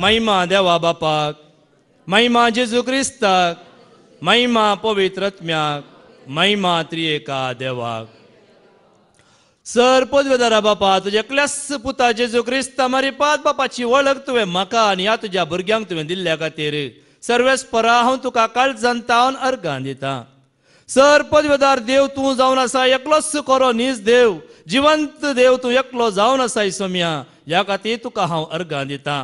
महिमा देवा बापाक, महिमा जेजू क्रिस्ताक, महिमा पवित्र आत्म्याक, महिमा त्रिएका देवाक. सर पदवेदारा बापा, तुझ्या एकल्याच पुता जेजू क्रिस्ता मारिपात बापाची वळख तुवें म्हाका आनी ह्या तुज्या भुरग्यांक तुवें दिल्ल्या खातीर सर्वेस्परा हांव तुका काळजांत तावन अर्गां दितां. सर पदवेदार देव तूं जावन आसा, एकलोच खरो नीज देव, जिवंत देव तूं एकलो जावन आसा सोम्या, ह्या खातीर तुका हांव अर्गां दितां.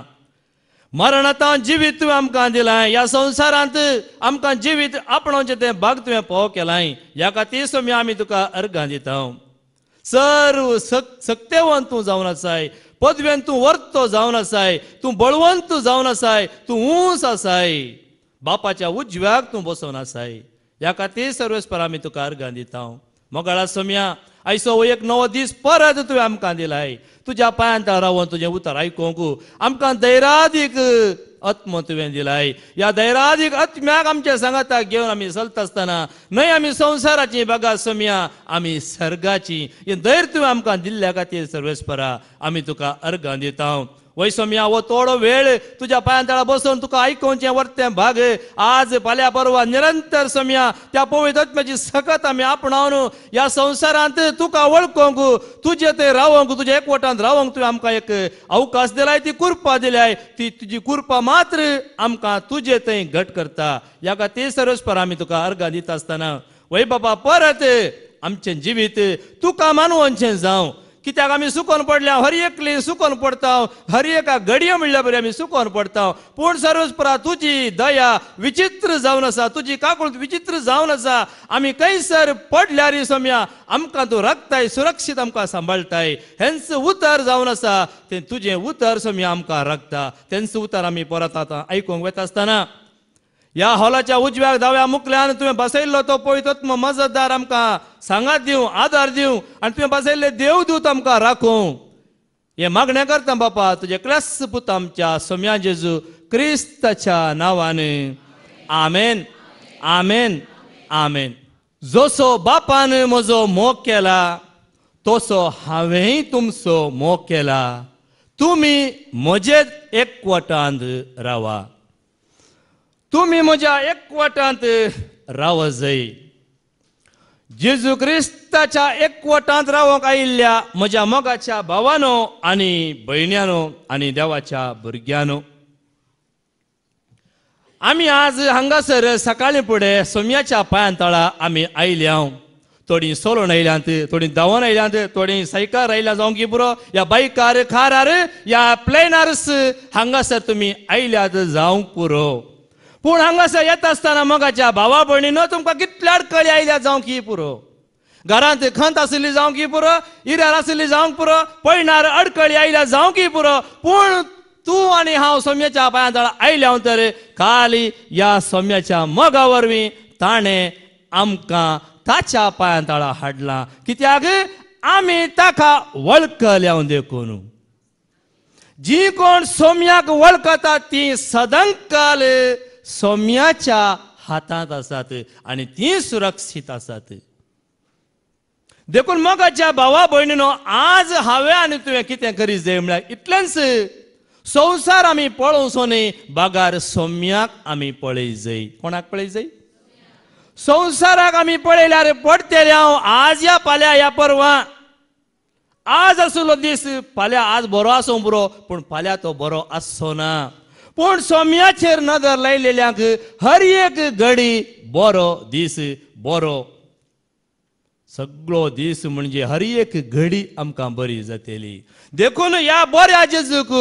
मरणांत जिवीत तुवें आमकां दिलां, ह्या संवसारांत आमकां जिवीत आपणोवचें तें भाग तुवें फोव केलां, ह्या खातीर सोम्या आमी तुका अर्गां दिता. सर्व सक्तेवंत तूं जावन आसाय, पदवेन तूं वर्तो जावन आसाय, तूं बळवंत जावन आसाय, तूं ऊंच आसाय, बापाच्या उजव्याक तूं बसोवन आसाय, ह्या खातीर सर्वेस्पर आमी तुका अर्गां दिता. मोगाळा सोम्या, आयचो एक नवो दीस परत तुवें आमकां दिलाय. तुज्या पांयांत रावन तुजें उतर आयकूंक आमकां धैर्यादीक आत्म तुवें दिलाय. ह्या धैर्यादीक आत्म्याक आमच्या सांगाताक घेवन आमी चलता आसतना न्हय आमी संवसाराची बागा सोम्या, आमी सर्गाची, हें धैर्य तुवें आमकां दिल्ल्या खातीर सर्वेस्परा आमी तुका अर्गां दिता. वय सोम्या, हो थोडो वेळ तुज्या पांयांतळा बसून तुका आयकोवचें वर्तें भाग आज फाल्यां परवा निरंतर सोम्या त्या पवित्र आत्म्याची सकत आमी आपणावन ह्या संवसारांत तुका वळखूंक, तुजे थंय रावंक, तुज्या एकवटांत रावंक तुवें आमकां एक अवकाश दिलाय, ती कृपा दिल्याय. ती तुजी कृपा मात्र आमकां तुजे थंय घट करता. ह्या खातीर सर्वेस्पर आमी तुका अर्गां दिता आसतना वय बाबा परत आमचें जिवीत तुका मानवचें जावं. कित्याक आमी सुकोन पडल्या, हर एकली सुकोन पडटा, हर एका घडये म्हणल्या बरी आमी सुकोन पडटा. पूण सर्वेस्परा तुजी दया विचित्र जावन आसा, तुजी काकूळ विचित्र जावन आसा. आमी खंयसर पडल्यार सोम्या आमकां तूं राखताय, सुरक्षीत आमकां सांबाळटाय. हेंच उतर जावन आसा, तें तुजें उतर सोम्या आमकां राखता. तेंच उतर आमी परत आतां आयकूंक वता आसतना ह्या हॉलाच्या उजव्या दाव्या मुखल्यान तुवें बसयल्लो तो पवित्र आत्मो मजतदार आमकां सांगात दिवं, आदार दिवं, आनी तुवें बसयल्ले देवदूत आमकां राखूं. हें मागणें करता बापा तुजे एकल्याच पुता आमच्या सोम्या जेजू क्रिस्ताच्या नांवान. आमेन, आमेन, आमेन. जसो बापान म्हजो मोग केला तसो हांवेंय तुमचो मोग केला. तुमी म्हजेच एकवटांत रावा. तुमी म्हज्या एकवटांत राव जाय. जेजू क्रिस्ताच्या एकवटांत रावंक आयिल्ल्या म्हज्या मोगाच्या भावानो आनी भयण्यांनो आनी देवाच्या भुरग्यांनो, आमी आज हांगासर सकाळी फुडें सोम्याच्या पांयांतळा आमी आयल्या. थोडीं सोलोन आयल्यांत, थोडीं धांवून आयल्यांत, थोडीं सायकार आयल्या जावं की पुरो, या बायकार खारार या प्लेनार्स हांगासर तुमी आयल्यात जावंक पुरो. पूण हांगासर येता आसतना मोगाच्या भावा भयणीनो तुमकां कितल्या अडकळी आयल्या जावं की पुरो, घरांत खंत आसली जावं की पुरो, हिऱ्यार आसली जावंक पुरो, पळयणार अडकळी आयल्या जावं की पुरो, पूण तूं आनी हांव सोम्याच्या पांयांतळा आयल्या तर खाली ह्या सोम्याच्या मोगा वरवीं ताणें आमकां ताच्या पांयांतळा हाडलां. कित्याक आमी ताका वळखल्या देखून. जी कोण सोम्याक वळखता ती सदांकाल सोम्याच्या हातांत आसात आनी ती सुरक्षीत आसात. देखून मोगाच्या भावा भयणीनो, आज हांवें आनी तुवें कितें करी जाय म्हळ्यार इतलेंच, संवसार आमी पळोवचो न्ही, बागार सोम्याक आमी पळय जाय. कोणाक पळय जाय? संवसाराक आमी पळयल्यार पडटले हांव आज या फाल्यां या परवां. आज आसलो दीस फाल्यां आज बरो आसूं पुरो, पूण फाल्यां तो बरो आसचो ना. पूण सोम्याचेर नदर लायलेल्यांक हर एक घडी बरो दीस, बरो सगळो दीस म्हणजे हर एक घडी आमकां बरी जातली. देखून ह्या बऱ्या जेजूक,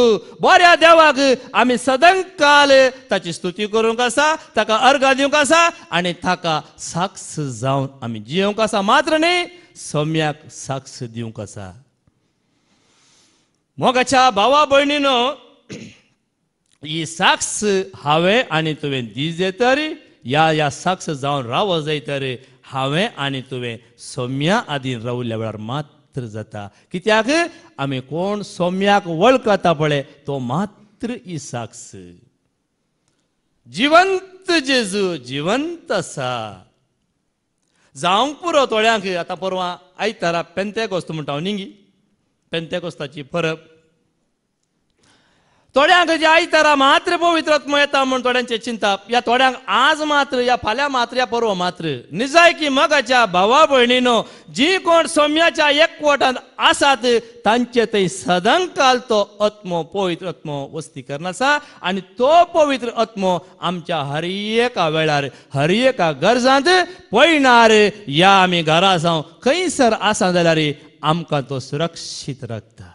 बऱ्या देवाक आमी सदांकाल ताची स्तुती करूंक आसा, ताका अर्घ दिवंक आसा आनी ताका साक्ष जावन आमी जियोंक आसा. मात्र न्ही, सोम्याक साक्ष दिवंक आसा. मोगाच्या भावा भयणीनो, ही साक्ष हांवें आनी तुवें दी जाय तर या साक्ष जावन राव जाय तर हांवें आनी तुवें सोम्या आदीन रावल्या वेळार मात्र जाता. कित्याक आमी कोण सोम्याक वळखता पळय तो मात्र ही साक्ष. जिवंत जेजू जिवंत आसा. जावंक पुरो थोड्यांक आतां परवां आयतारा पेंतेकोस्त म्हणटा हांव न्ही, पेंतेकोस्ताची परब. थोड्यांक जे आयतारा मात्र पवित्र आत्मा येता म्हणून थोड्यांचे चिंता, या थोड्यांक आज मात्र, या फाल्यां मात्र, या परवा मात्र. निजाय की मगाच्या भावा भयणीनो, जी कोण सौम्याच्या एकवटांत आसात तांचे थंय सदांकाल तो आत्मो पवित्र आत्मो वस्तीकरण आसा. आनी तो पवित्र आत्मो आमच्या हर एका वेळार हर एका गरजांत पळयणार. या आमी घरा आसां खंयसर आसा जाल्यार आमकां तो सुरक्षीत राखता.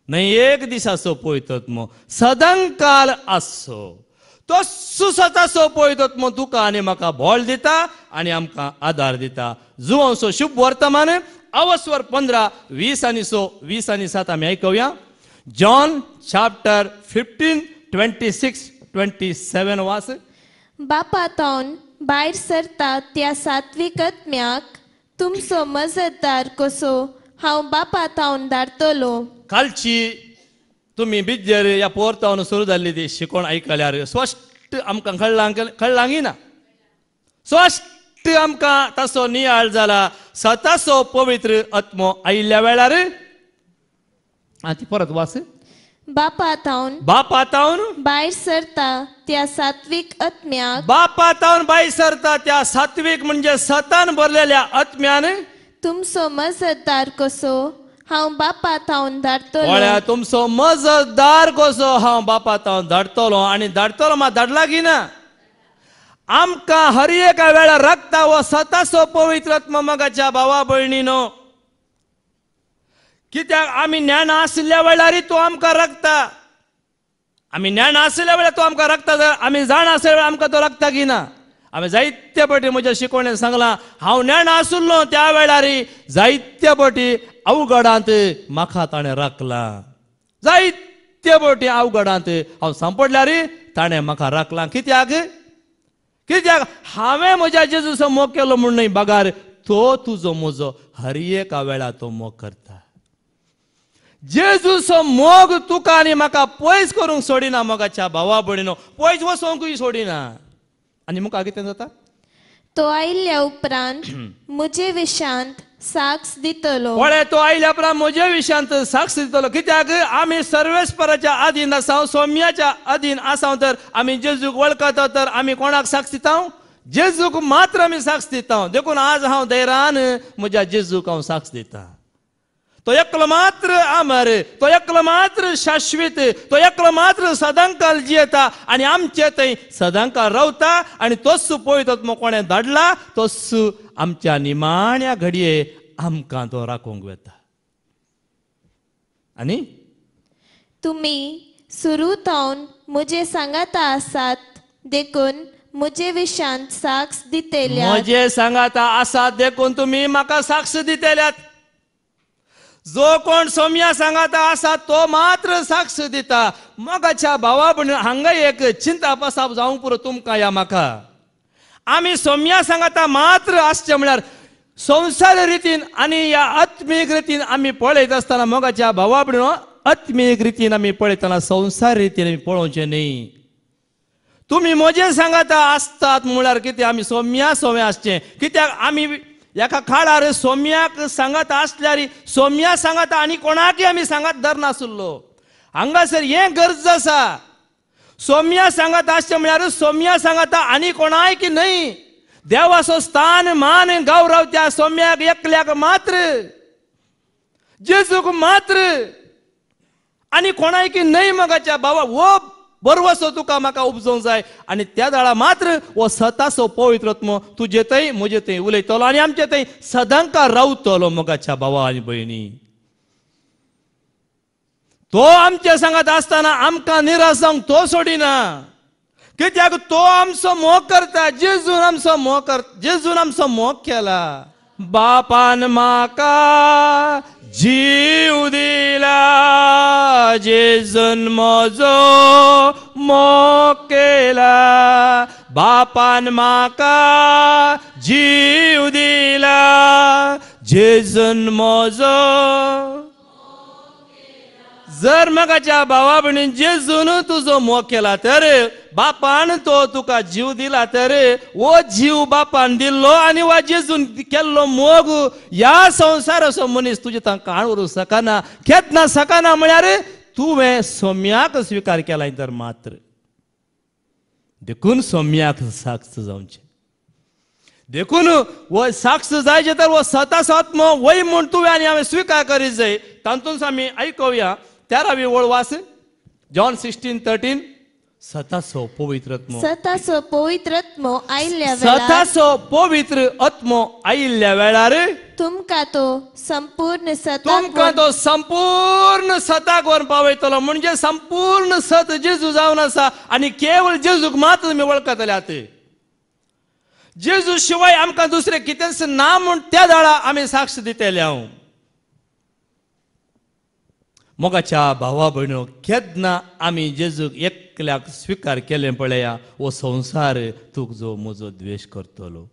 नाही एक दीस असो पळयतलो सदांकाल आसो तो सुसतासो पळयतलो तुका आनी म्हाका बोल दिता आनी आमकां आदार दिता. जुवांसो शुभ वर्तमान अवस्वर 15, 20 आनी 20 आनी 7 आमी आयकुया. जॉन चॅप्टर 15, 26, 27 वास. बापातावन भायर सरता त्या सात्विक आत्म्याक तुमचो मजतदार कसो हांव बापातावन धाडटलो. कालची तुम्ही बिज्जर या पोरतावन सुरू जाल्ली ती शिकोण आयकल्यार स्पश्ट आमकां कळलांगी ना. स्पश्ट आमकां ताचो नियाळ जाला. सताचो पवित्र आत्मो आयिल्ल्या वेळार ती परत वास. बापातावन भायर सरता त्या सात्विक आत्म्याक बापातावन भायर सरता त्या सात्विक म्हणजे सतान भरलेल्या आत्म्यान तुमचो मजतदार कसो हांव बापातावन धाडटलो. तुमचो मजतदार कसो हांव बापातावन धाडटलो. आनी धाडटलो मात धाडला की ना. आमकां हर एका वेळार राखता वो सताचो पवित्र आत्मा मगाच्या भावा भयणीनो. कित्याक आमी ज्ञान आसल्या वेळार तो आमकां राखता. आमी ज्ञान आसल्या वेळार तो आमकां राखता जाल्यार आमी जाण आसल्या वेळार आमकां तो राखता की ना. आमी जायते फावटी म्हज्या शिकोवणेन सांगलां हांव ज्ञान आसुल्लो त्या वेळार जायते फावटी अवघडांत म्हाका ताणें राखलां. जायते फावटी अवघडांत हांव सांपडल्यार ताणें म्हाका राखलां. कित्याक कित्याक हांवें म्हज्या जेजूचो मोग केलो म्हूण न्हय, बगार तो तुजो म्हजो हर एका वेळार तो मोग करता. जेजूचो मोग तुका आनी म्हाका पयस करूंक सोडिना. मोगाच्या भावा भयणीनो पयस वचोंकूय सोडिना. आनी मुखार कितें जाता. तो आयिल्ल्या उपरांत म्हजे विशांत साक्ष दितलो. तो आयिल्ल्या उपरांत म्हजे विशांत साक्ष दितलो. कित्याक आमी सर्वेस्पराच्या अधीन आसा, सौम्याच्या अधीन आसा. तर आमी जेजूक वळखता तर आमी कोणाक साक्ष दिता. जेजूक मात्र आमी साक्ष दिता. देखून आज हांव धैर्यान म्हज्या जेजूक हांव साक्ष दिता. तो एकलो मात्र अमर, तो एकलो मात्र शाश्वत, तो एकलो मात्र सदांकाल जियेता आनी आमचे थंय सदांकाल रावता. आनी तोच पळयत मग कोणें धाडला तोच आमच्या निमाण्या घडये आमकां तो राखूंक वेता. आनी तुमी सुरूतावन म्हजे सांगाता आसात देखून म्हजे विशांत साक्ष दितेल्या. म्हजे सांगाता आसात देखून तुमी म्हाका साक्ष दितेल्यात. जो कोण सौम्या सांगाता आसा तो मात्र साक्ष दिता. मगाच्या भावा भयणी हांगा एक चिंता पसाप जावंक पुरो तुमकां या म्हाका. आमी सौम्या सांगाता मात्र आसचे म्हळ्यार संसार रितीन आनी ह्या आत्मीक रितीन आमी पळयत आसतना मोगाच्या भावा भयणीनो आत्मीक रितीन आमी पळयतना संसार रितीन आमी पळोवचें न्ही. तुमी म्हजे सांगाता आसतात म्हळ्यार कितें आमी सौम्या आसचें. कित्याक आमी एका काळार सौम्याक सांगत आसल्यार सौम्या सांगता आनी कोणाकय आमी सांगत धरनासलो. हांगासर हें गरज आसा. सौम्या सांगत आसचें म्हळ्यार सौम्या सांगता आनी कोणाय की न्हय. देवाचो स्थान मान गौरव त्या सौम्याक एकल्याक मात्र, जेजूक मात्र आनी कोणाय की न्हय. मगाच्या बाबा वो बरवसो तुका म्हाका उपजोवंक जाय. आनी त्या दाळा मात्र वो सताचो पवित्र आत्मो तुजे थंय म्हजे थंय उलयतलो आनी आमचे थंय सदांकाळ रावतलो. मोगाच्या भावा आनी भयणी तो आमचे सांगत आसतना आमकां निराश जावंक तो सोडिना. कित्याक तो आमचो मोग करता. जेजून आमचो मोग केला. बापान म्हाका जीव दिला, जेजून म्हजो मोग केला. बापान म्हाका जीव दिला, जेजून म्हजो. जर मगाच्या भावा भयणीन जेजून तुजो मोग केला तर बापान तो तुका जीव दिला तर वो जीव बापान दिल्लो आनी वा जेजून केल्लो मोग ह्या संवसाराचो मनीस तुजे तांकां काण व्हरूंक शकना, खेतना शकना. म्हळ्यार तुवें सौम्याक स्वीकार केला तर मात्र देखून सौम्याक साक्ष जावचें देखून वो साक्ष जायचे तर वो सताच आत्म वय म्हूण तुवें आनी हांवें स्वीकार करीत जाय तातूंत आमी आयकुया 13वी वळवास जॉन 16:13 सताचो पवित्र आत्मो सताचो पवित्र आत्मो आयिल्ल्या वेळार सताचो पवित्र आत्मो आयिल्ल्या वेळार तुमकां तो संपूर्ण तुमकां तो संपूर्ण सताक व्हरून पावयतलो म्हणजे संपूर्ण सत जेजू जावन आसा आनी केवळ जेजूक मात तुमी वळखतल्यात जेजू शिवाय आमकां दुसरें कितेंच ना म्हूण त्या दाळा आमी साक्ष दितेले हांव मोगाच्या भावा भयणो केन्ना आमी जेजूक एकल्याक स्वीकार केलें पळया हो संवसार तुजो म्हजो द्वेश करतलो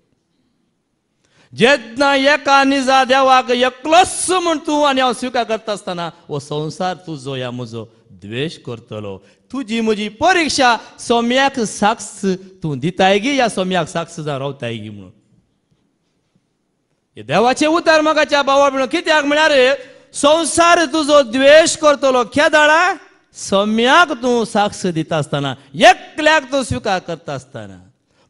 जेन्ना एका निजा देवाक एकलोच म्हूण तूं आनी हांव स्वीकार करता आसतना हो संवसार तुजो या म्हजो द्वेश करतलो तुजी म्हजी परीक्षा सौम्याक साक्ष तूं दिताय गी या सौम्याक साक्ष जावन रावताय गी म्हणून हे देवाचें उतर मोगाच्या भावा भयणो कित्याक म्हळ्यार संवसार तुजो द्वेश करतलो केदाळा सौम्याक तूं साक्ष दिता आसतना एकल्याक तूं स्वीकार करता आसतना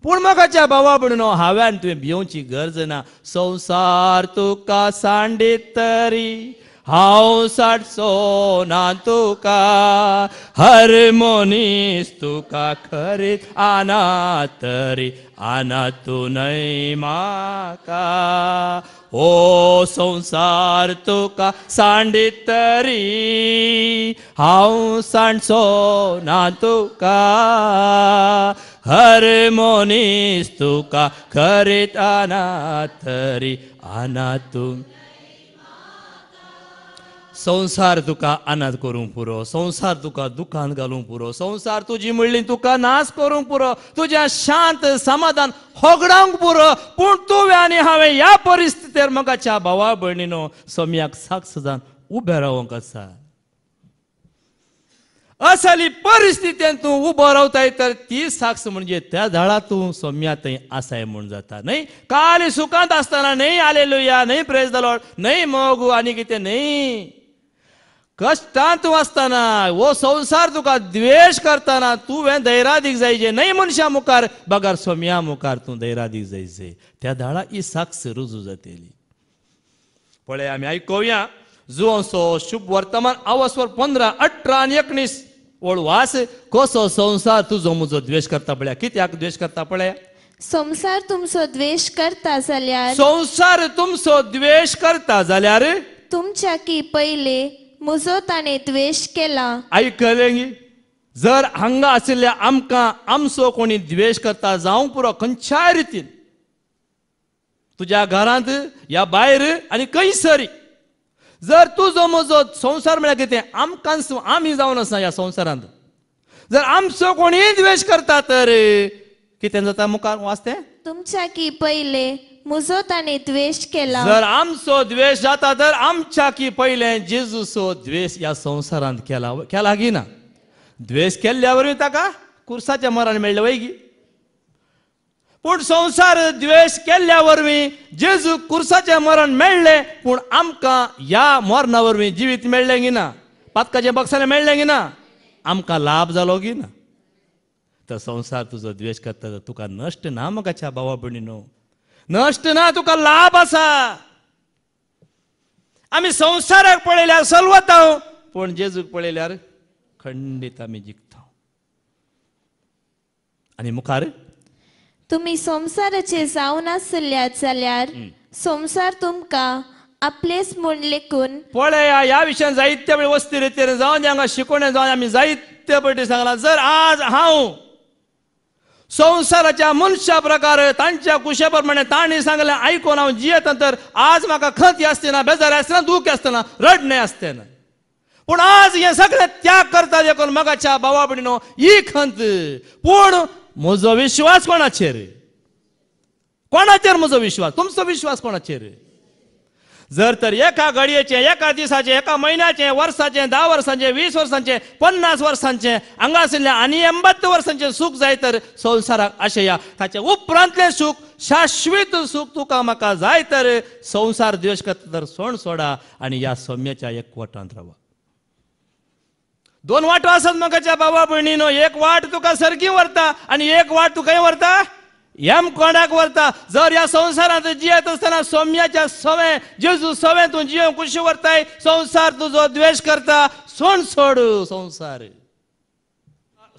पूण मोगाच्या भावा भयणो हांवें तुवें भिवची गरज ना संवसार तुका सांडीत तरी हांव साडचो ना तुका हर मनीस तुका खरीत आना तरी आना तूं न्हय म्हाका ओ संवसार तुका सांडीत तरी हांव सांडचो ना तुका हर मनीस तुका खरीत आना तरी आना तूं संवसार तुका अनाथ करूंक पुरो संवसार तुका दुखान घालूंक पुरो संवसार तुजी म्हणली तुका नाश करूंक पुरो तुज्या शांत समाधान होगडावंक पुरो पूण तुवें आनी हांवें ह्या परिस्थितीर मोगाच्या भावा भयणीनो सौम्याक साक्ष जावन उबें रावंक आसा असली परिस्थितीन तूं उबो रावताय तर ती साक्ष म्हणजे त्या झाडा तूं सौम्या थंय आसाय म्हूण जाता न्हय काल सुखांत आसतना न्हय हालेलुया न्हय प्रेज द लॉर्ड न्हय मोगू आनी कितें न्हय कष्टांत तूं आसतना हो संवसार तुका द्वेश करतना तुवें धैर्यादीक जायचें न्हय मनशा मुखार बगार सौम्या मुखार तूं धैर्यादीक जायचें त्या धाडा ही साक्ष रुजू जातली पळय आमी आयकुया जुवोसो शुभ वर्तमान आवस्वर 15, 18 आनी 19 वळवास कसो संवसार तुजो म्हजो द्वेश करता पळया कित्याक द्वेश करता पळया संसार तुमचो द्वेश करता जाल्यार संसार तुमचो द्वेश करता जाल्यार तुमच्या की पहिले म्हजो ताणें द्वेश केला आयकलें गी जर हांगा आशिल्ल्या आमकां आमचो कोणी द्वेश करता जावंक पुरो खंयच्याय रितीन तुज्या घरांत या भायर आनी खंयसरी जर तुजो म्हजो संवसार म्हळ्यार कितें आमकां आमी जावन आसा ह्या संवसारांत जर आमचो कोणीय द्वेश करता तर कितें जाता मुखार वाचतें तुमच्या की पहिले म्हजो ताणें द्वेश केला जर आमचो द्वेश जाता तर आमच्या की पयलें जेजूचो द्वेश ह्या संवसारांत केला गी ना द्वेश केल्ल्या वरवीं ताका कुर्साचें मरण मेळ्ळें वय गी पूण संवसार द्वेश केल्ल्या वरवीं जेजू कुर्साचें मरण मेळ्ळें पूण आमकां ह्या मरणा वरवीं जिवीत मेळ्ळें गी ना पातकाचें बक्षालें मेळ्ळें गी ना आमकां लाभ जालो गी ना तर संवसार तुजो द्वेश करता तर तुका नश्ट ना मोगाच्या भावा भयणीनो नश्ट ना तुका लाभ आसा आमी संवसाराक पळयल्यार सलवता पूण जेजूक पळयल्यार खंडीत आमी जिखता आनी मुखार तुमी संवसाराचे जावन आसल्यात जाल्यार संवसार तुमकां आपलेच म्हूण लेखून पळया ह्या विशयान जायते वेळ वस्ती रितीन जावन हांगा शिकोवणे जावन आमी जायते फावटी सांगलां जर आज हांव संवसाराच्या मनशा प्रकार तांच्या कुशा प्रमाणे तांणी सांगलें आयकून हांव जियेता तर आज म्हाका खंत आसतना बेजार आसतना दूख आसतना रडणें आसतना पूण आज हें सगळें त्याग करता देखून मोगाच्या भावा भयणीनो ही खंत पूण म्हजो विश्वास कोणाचेर म्हजो विश्वास तुमचो विश्वास कोणाचेर जर तर एका घडयेचें एका दिसाचें एका म्हयन्याचें वर्साचें 10 वर्सांचें 20 वर्सांचें 50 वर्सांचें हांगा आशिल्लें आनी 80 वर्सांचें सूख जाय तर संवसाराक आशया ताचे उपरांतलें सूख शाश्वत सूख तुका म्हाका जाय तर संवसार द्वेश करता तर सोड सोडा आनी ह्या सौम्याच्या एकवटांत रावा दोन वाटो असत मगाच्या भावा भयणीनो. एक वाट तुका सरकी व्हरता आणि एक वाट तू खंय व्हरता, यम कोणाक व्हरता. जर या संसारात जियत असताना सौम्याच्या सवय जेजू सवय तू जियो कुशी व्हरताय, संसार तुझो द्वेष करता, सोड सोड संसार.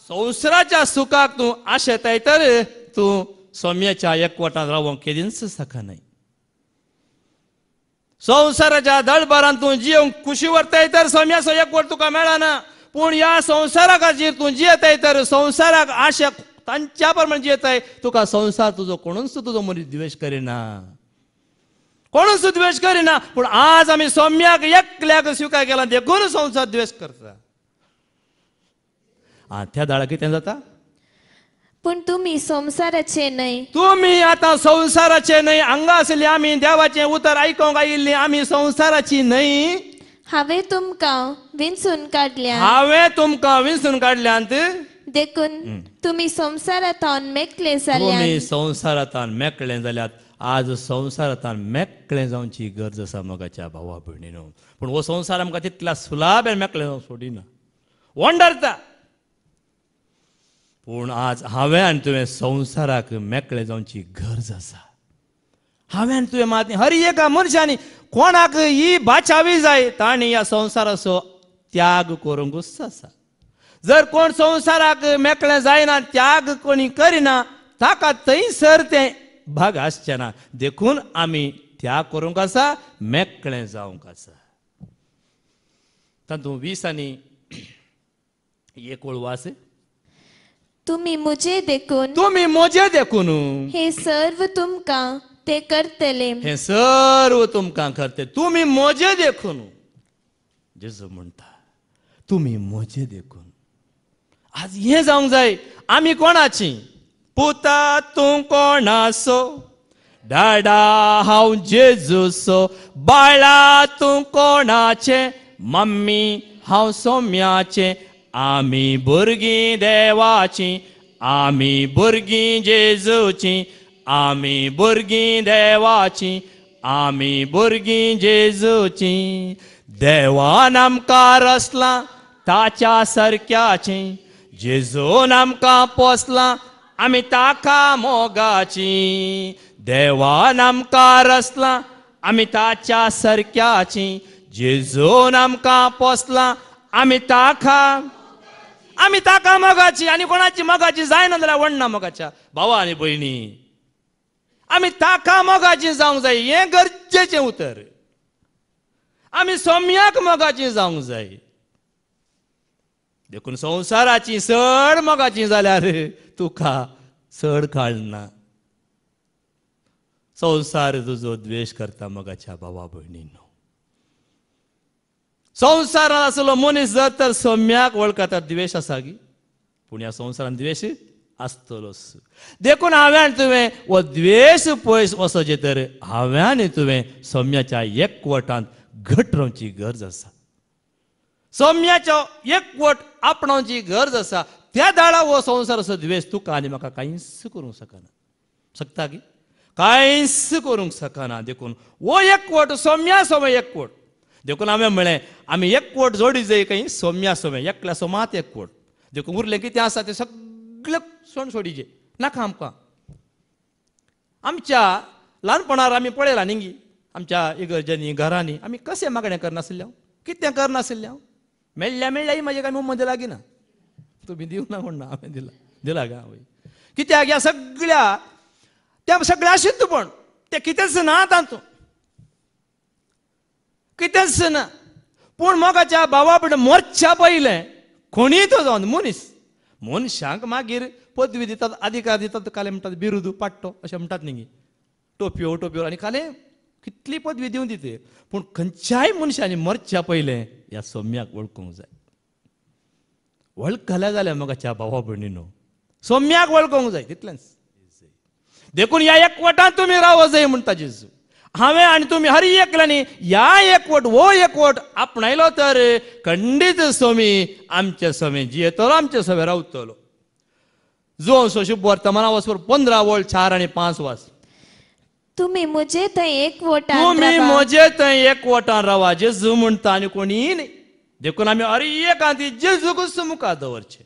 संसाराच्या सुखाक तू आशेताय तर तू सौम्याच्या एकवटात रावंक केदींच सका नाही. संसाराच्या दळबारान तू जियोंक कुशी व्हरताय तर सौम्याचो एकवट तुका मेळना. पूण या संसारा खातीर तू जियेताय तर संसाराक आशा तांच्या प्रमाणे जियेताय, तुका संसार तुजो कोणूच तुजो मनीस द्वेष करिना, कोणूच द्वेष करिना. पूण आज आमी सौम्याक एकल्याक स्वीकार केला देखून संसार द्वेष करता. त्या दाळा कितें जाता, पूण तुम्ही संसाराचे न्हय. तुम्ही आता संसाराचे न्हय. हांगा आसली आमी देवाचें उतर आयकोंक आयिल्ली आमी संसाराची न्हय. हांवें तुमकां विंचून काडल्या, हांवें तुमकां विंचून काडल्यांत देखून तुम्ही संसारांतल्यान मेकळे जाल्यात. तुम्ही संसारांतल्यान मेकळे जाल्यात. आज संसारांतल्यान मेकळे जावची गरज आसा मोगाच्या भावा भयणीनो. पूण हो संसार आमकां तितल्या सुलाभेन मेकळे जावंक सोडिना, वंडरता. पूण आज हांवें आनी तुवें संसाराक मेकळे जावची गरज आसा. हांवें आनी तुवें मात हर एका मनशांनी कोणाक ही बाचावी जाय ताणी ह्या संसाराचो त्याग करूंकूच आसा. जर कोण संसाराक मेकळे जायना, त्याग कोणी करिना, ताका थंयसर तें भाग आसचें ना. देखून आमी त्याग करूंक आसा, मेकळे जावंक आसा. तातूंत 20 आनी 1 ओळ वाच. तुम्ही मुझे देखून, तुम्ही मोजे देखून हे सर्व तुमकां ते करतले. हे सर्व तुमकां करते. तुम्ही मोजे देखून जेजू म्हणटा, तुम्ही मोजे देखून. आज हे जावंक जाय. आमी कोणाची, पुता तूं कोणाचो, डाडा हांव जेजूचो, बाळा तूं कोणाचे, मम्मी हांव सौम्याचे. आमी भुरगीं देवाची, आमी भुरगीं जेजूची, आमी भुरगीं देवाची, आमी भुरगीं जेजूची. देवान आमकां रचलां ताच्या सारक्याची, जेजून आमकां पोसलां आमी ताका मोगाची. देवान आमकां रचलां आमी ताच्या सारक्याची, जेजून आमकां पोसलां आमी ताका मोगाची. आनी कोणाची मोगाची जायना जाल्यार वडना मोगाच्या भावा आनी भयणी. आमी ताका मोगाची जावंक जाय, हें गरजेचें उतर. आमी सौम्याक मोगाची जावंक जाय. देखून संसाराची चड मोगाची जाल्यार तुका चड काळना. संसार तुजो द्वेष करता मोगाच्या भावा भयणींनो. संसारांत आसलो मनीस जर तर सौम्याक वळखता द्वेष आसा गी, पूण ह्या संवसारान द्वेष आसतलोच. देखून हांवें आनी तुवें हो द्वेष पयस वचचे तर हांवें आनी तुवें सौम्याच्या एकवटांत घट रावची गरज आसा. सौम्याचो एकवट आपणावची गरज आसा. त्या दाळा हो संवसाराचो द्वेष तुका आनी म्हाका कांयच करूंक शकना. शकता गी, कांयच करूंक शकना. देखून हो एकवट सौम्या सवय एकवट. देखून हांवें म्हळें आमी एकवट जोडी जाय खंय सौम्या सवय एकल्या सोमात एकवट. देखून उरलें कितें आसा तें सगळें सण सोडीचे नाका आमकां. आमच्या ल्हानपणांत आमी पळयलां न्ही, आमच्या इगर्जेनी घरांनी आमी कशें मागणें करनासलें हांव, कितें करनासलें हांव. मेळ्ळ्या म्हाजे काय मम्मा लागीं ना, तुमी दिवना म्हण ना, हांवें दिला गा आवय. कित्याक ह्या सगळ्या त्या सगळ्या अशुद्धपण तें कितेंच ना तातूंत, कितेंच ना. पूण मोगाच्या भावा कडेन मरच्या पयलें कोणीय तो जावन मनशांक मागीर पदवी दितात, अधिकार दितात, काले म्हणटात बिरुद पाट्टो अशें म्हणटात न्ही, टोपयो आनी काले कितली पदवी दिवन दिते. पूण खंयच्याय मनशांनी मरच्या पयलें ह्या सौम्याक वळखूंक जाय. वळखल्या जाल्यार मोगाच्या भावा भयणीनो सौम्याक वळखूंक जाय, तितलेंच. देखून ह्या एकवटांत तुमी राव जाय म्हणटा जेजू. हांवें आनी तुमी हर एकल्यांनी ह्या एकवट हो एकवट आपणायलो तर खंडीत सोमी आमचे सोमे जियेतलो, आमचे सोमे रावतलो. जो शुभ वर्तमाना वचपर 15 वळ 4 आनी 5 वास. तुम्ही मुझे थंय एकवटान तुम्ही रावा. म्हजे थंय एकवटान रावा. जेजू म्हणटा आनी कोणी न्ही. देखून आमी अरे एकांती जेजूकच मुखार दवरचे.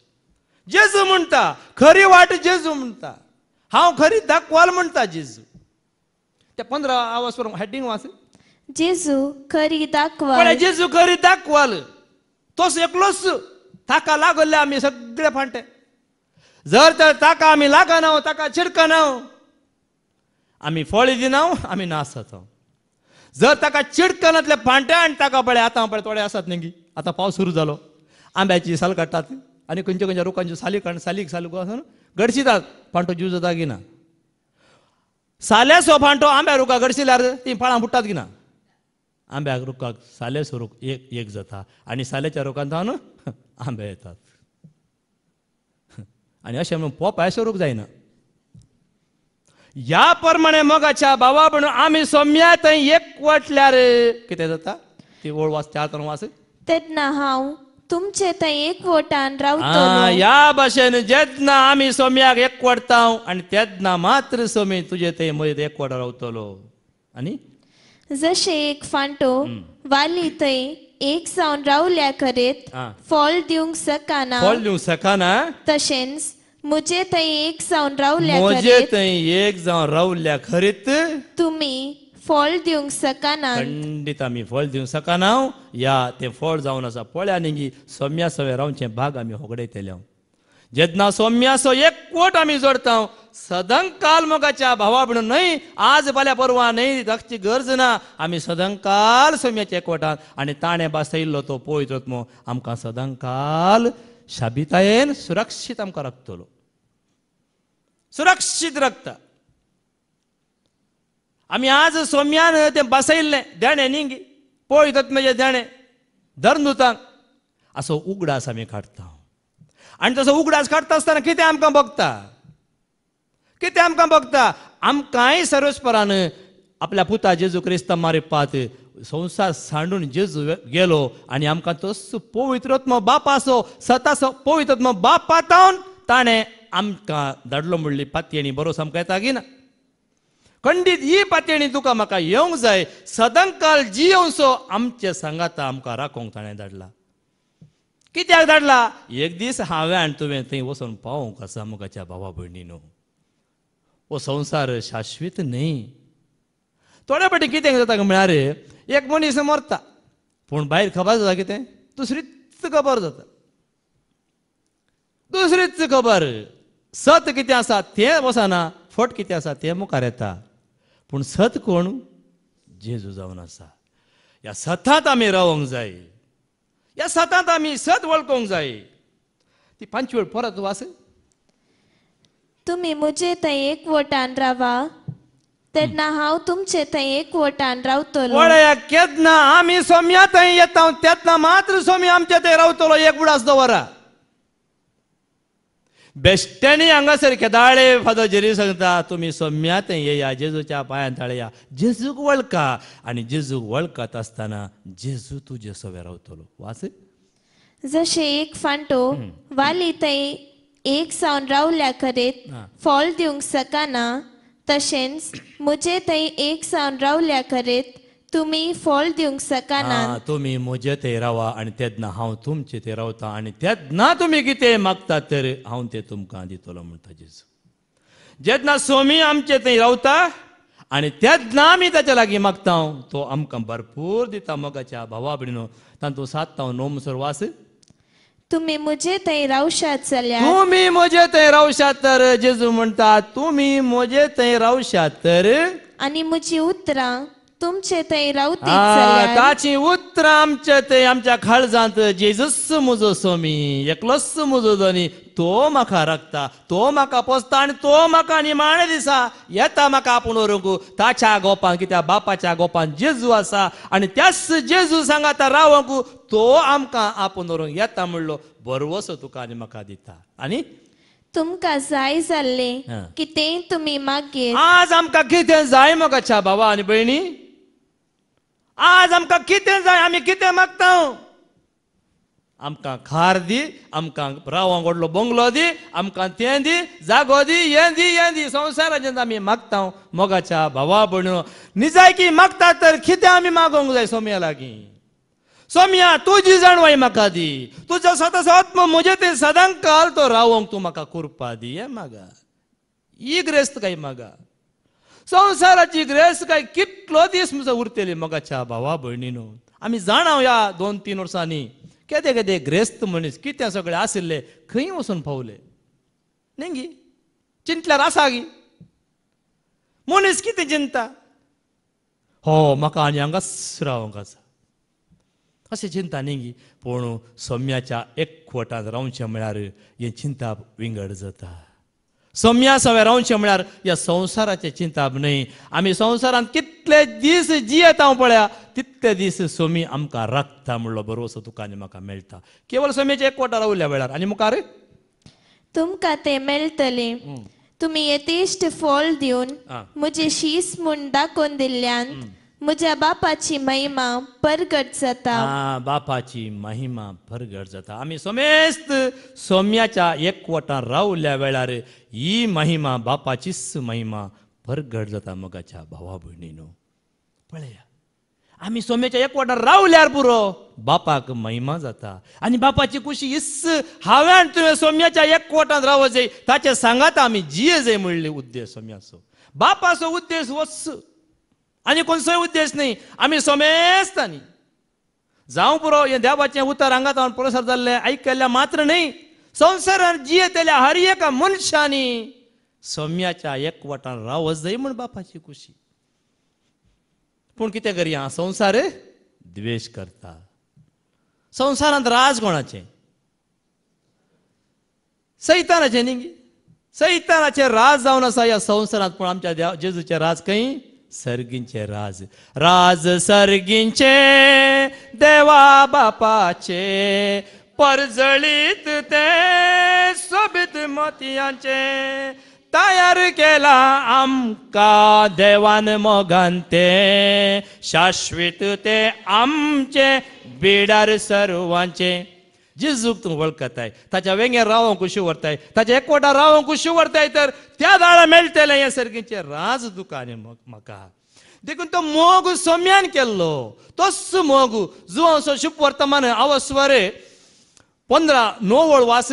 जेजू म्हणटा खरी वाट जेजू म्हणटा, हांव खरी दाखवाल म्हणटा जेजू. त्या 15 आवाज हेडिंग वाच. जेजू खरी दाखवा. पण जेजू खरी दाखवाल तोच एकलोच ताका लागले आमी सगळे फांटे. जर तर ताका आमी लागना ताका चिडकना आमी फळी दिना आमी नासत. जर ताका चिडकनातले फांटे आनी ताका पळय आतां पळय थोडे आसात न्ही, आतां पावस सुरू जालो, आंब्याची साल काडटात आनी खंयच्या खंयच्या रुखांची सालीक गडशितात, फांटो जीव जाता की ना. साल्यासो फांटो आंब्या रुखाक गडशिल्यार ती फळां फुट्टात की ना. आंब्या रुखाक सालेसो रूख एक जाता आनी साल्याच्या रुखांत आंबे येतात. आनी अशें म्हणून पोपायसो रूख जायना. ह्या प्रमाणे मोगाच्या भावा म्हणून आमी सोम्या थंय एकवटल्यार कितें जाता ती ओळ वाच, 4 वाच. तेन्ना हांव तुमचे थंय एकवटान रावतलो. ह्या भाशेन जेन्ना आमी सोम्याक एकवटता आनी तेन्ना मात्र सोमी तुजे थंय मदीं एकवट रावतलो. आनी जशे एक फांटो वाली थंय एक जावन रावल्या करीत फळ दिवंक सकाना, फळ दिवंक सकाना, तशेंच मुजे थंय एक जावन रावल्या म्हजे करीत थंय एक जावन रावल्या खरीत तुमी फळ दिवंक सकाना. खंडीत आमी फळ दिवंक सकाना. या तें फळ जावन आसा पळया न्ही सोम्या सवे रावचे भाग आमी होगडयतले. जेन्ना सोम्याचो एकवट आमी जोडटा सदांकाल मोगाच्या भावा म्हणून न्हय आज फाल्यां परवां न्हय ताची गरज ना. आमी सदांकाल सोम्याच्या एकवटान आनी ताणें बसयल्लो तो पवित्र आत्मो आमकां सदांकाल शाबितायेन सुरक्षीत आमकां राखतलो. सुरक्षीत राखता. आमी आज सोम्यान तें बसयल्लें देणें न्ही पवित्र आत्म्याचें देणें धर्मदुतांक असो उगडास आमी काडटा. आनी तसो उगडास काडटा आसतना कितें आमकां भोगता, कितें आमकां भोगता. आमकांय सर्वेस्परान आपल्या पुता जेजू क्रिस्तांव मारपाक संवसार सांडून जेजू गेलो आनी आमकां तसो पवित्र आत्मो बापाचो सताचो पवित्र आत्मो बाप पातावन ताणें आमकां धाडलो म्हणली पातयेणी बरोस आमकां येता की ना. खंडीत ही पातयेणी तुका म्हाका येवंक जाय. सदांकाल जियोंसो आमचे सांगाता आमकां राखोंक ताणें धाडला. कित्याक धाडला? एक दीस हांवें आनी तुवें थंय वचून पावोंक आसा मोगाच्या भावा भयणीनो. हो संवसार शाश्वीत न्हय. थोड्या फावटी कितें जाता म्हळ्यार एक मनीस मरता पूण भायर खबर जाता कितें दुसरीच खबर जाता. दुसरीच खबर. सत कितें आसा तें वचना, फट कितें आसा तें मुखार येता. पूण सत कोण? जेजू जावन आसा. ह्या सतांत आमी रावोंक जाय. ह्या सतांत आमी सत वळखोंक जाय. ती 5 वेळ परत वाच. तुमी मुजे थंय एकवटान रावा तेन्ना हांव तुमचे थंय एकवटान रावतलो. वळया केन्ना आमी सोम्या थंय येता तेन्ना मात्र सोमी आमचे थंय रावतलो. एक उडास दवरा. बेश्ट्यांनी हांगासर केदाळे फादर जेरी सांगता तुमी सोम्या थंय येया, जेजूच्या पांयां ताळया, जेजूक वळखा आनी जेजूक वळखत आसतना जेजू तुजे सवे रावतलो. वाच. जशे एक फांटो वाली थंय एक जावन रावल्या करीत फळ दिवंक सकाना, तशेंच मुजे थंय एक जावन रावल्या करीत तुमी फळ दिवंक सकाना. तुमी म्हजे थंय रावा आनी तेन्ना हांव तुमचे थंय रावता आनी तेन्ना तुमी कितें मागतात तर हांव तें तुमकां दितलो म्हणटा जेजू. जेन्ना सोमी आमचे थंय रावता आनी तेन्ना आमी ताचे लागीं मागता तो आमकां भरपूर दिता. मोगाच्या भावा भयणीनो तातूंत 7 ta 9 मुसर वाच. तुमी मुजे थंय रावशात जाल्यार तुमी म्हजे थंय रावशात तर जेजू म्हणटा तुमी म्हजे थंय रावशात तर आनी म्हजी उतरां तुमचे थंय रावतीत जाल्यार ताची उतरां आमचे थंय आमच्या काळजांत जेजूच म्हजो सोमी एकलोच म्हजो धनी तो म्हाका राखता, तो म्हाका पोसता आनी तो म्हाका निमाणे दिसा येता म्हाका आपूण व्हरूंक ताच्या गोपान. कित्याक बापाच्या गोपान जेजू आसा आनी त्याच जेजू सांगाता रावंक तो आमकां आपूण व्हरूंक येता म्हणलो बरवसो तुका आनी म्हाका दिता. आनी तुमकां जाय जाल्लें कितेंय तुमी मागीर. आज आमकां कितें जाय मोगाच्या भावा आनी भयणी? आज आमकां कितें जाय? आमी कितें मागता? आमकां खार दी, आमकां रावंक व्हडलो बंगलो दी, आमकां तें दी, जागो दी, हें दी, हें दी. संवसारांत जेन्ना आमी मागता मोगाच्या भावा भयणीनो निजायकी मागता तर कितें आमी मागोंक जाय सोम्या लागीं? सोम्या तुझी जाणवाय म्हाका दी, तुझा स्वतःचो आत्मा म्हजे ते सदां काल तो रावोंक तूं म्हाका कुरपा दी. हे मागा ही ग्रेस्त काय मागा. संवसाराची ग्रेस्त काय कितलो दीस म्हजो उरतली मोगाच्या भावा भयणीनो. आमी जाणाव या 2-3 वर्सांनी केदे केदे ग्रेस्त मनीस कितें सगळे आशिल्ले खंय वचून पावले न्ही गी. चिंतल्यार आसा गी मनीस कितें चिंता. हो म्हाका आनी हांगाच रावंक आसा अशें चिंता न्ही गी. पूण सोम्याच्या एकवटान रावचें म्हळ्यार हें चिंता विंगड जाता. सोम्या सवय रावचें म्हळ्यार ह्या संवसाराचें चिंताप न्हय. आमी संवसारांत कितले दीस जियेता पळया तितले दीस सोमी आमकां राखता म्हणलो बरोसो तुका आनी म्हाका मेळटा. केवळ सोम्याच्या एकवटा रावल्या वेळार. आनी मुखार तुमकां ते मेळटले. तुमी यथेश्ट फळ दिवन म्हजे शीस म्हूण दाखोवन दिल्ल्यान म्हज्या बापाची महिमा परगट जाता. बापाची महिमा परगट जाता. आमी सोमेस्त सोम्याच्या एकवटान रावल्या वेळार ही महिमा बापाचीच महिमा परगट जाता मोगाच्या भावा भयणीनो. पळया आमी सोम्याच्या एकवटान रावल्यार पुरो बापाक महिमा जाता. आनी बापाची खुशी हिस्स हांवें तुवें सोम्याच्या एकवटान रावो जाय ताचे सांगात आमी जिये जाय म्हणले उद्देश सोम्याचो. बापाचो उद्देश वच आनी खंयचोय उद्देश न्ही. आमी सोमेस्तानी जावं पुरो हें देवाचें उतर हांगात हांव प्रसार जाल्लें आयकल्ल्या मात्र न्ही. संवसारांत जियेतल्या हर एका मनशांनी सोम्याच्या एकवटान रावच जाय म्हण बापाची खुशी. पूण कितें करया संवसार द्वेश करता. संवसारांत राज कोणाचें सैतानाचें न्ही. सैतानाचें राज जावन आसा ह्या संवसारांत. पूण आमच्या जेजूचें राज खंय सर्गींचे राज. राज सर्गींचे देवा बापाचे परजळीत ते सोबीत मोतयांचे तयार केला आमकां देवान मोगान ते शाश्वीत ते आमचे बिडार सर्वांचे. जेजूक तूं वळखताय ताच्या वेंगेर रावोंक कुशी व्हरताय ताच्या एकवटार रावोंक कुशी व्हरताय तर त्या दाळा मेळटलें हें सर्गीचे राज तुका आनी म्हाका. देखून तो मोग सोम्यान केल्लो तोच मोग जो असो शुभ वर्तमान आवस्वर 15 वास.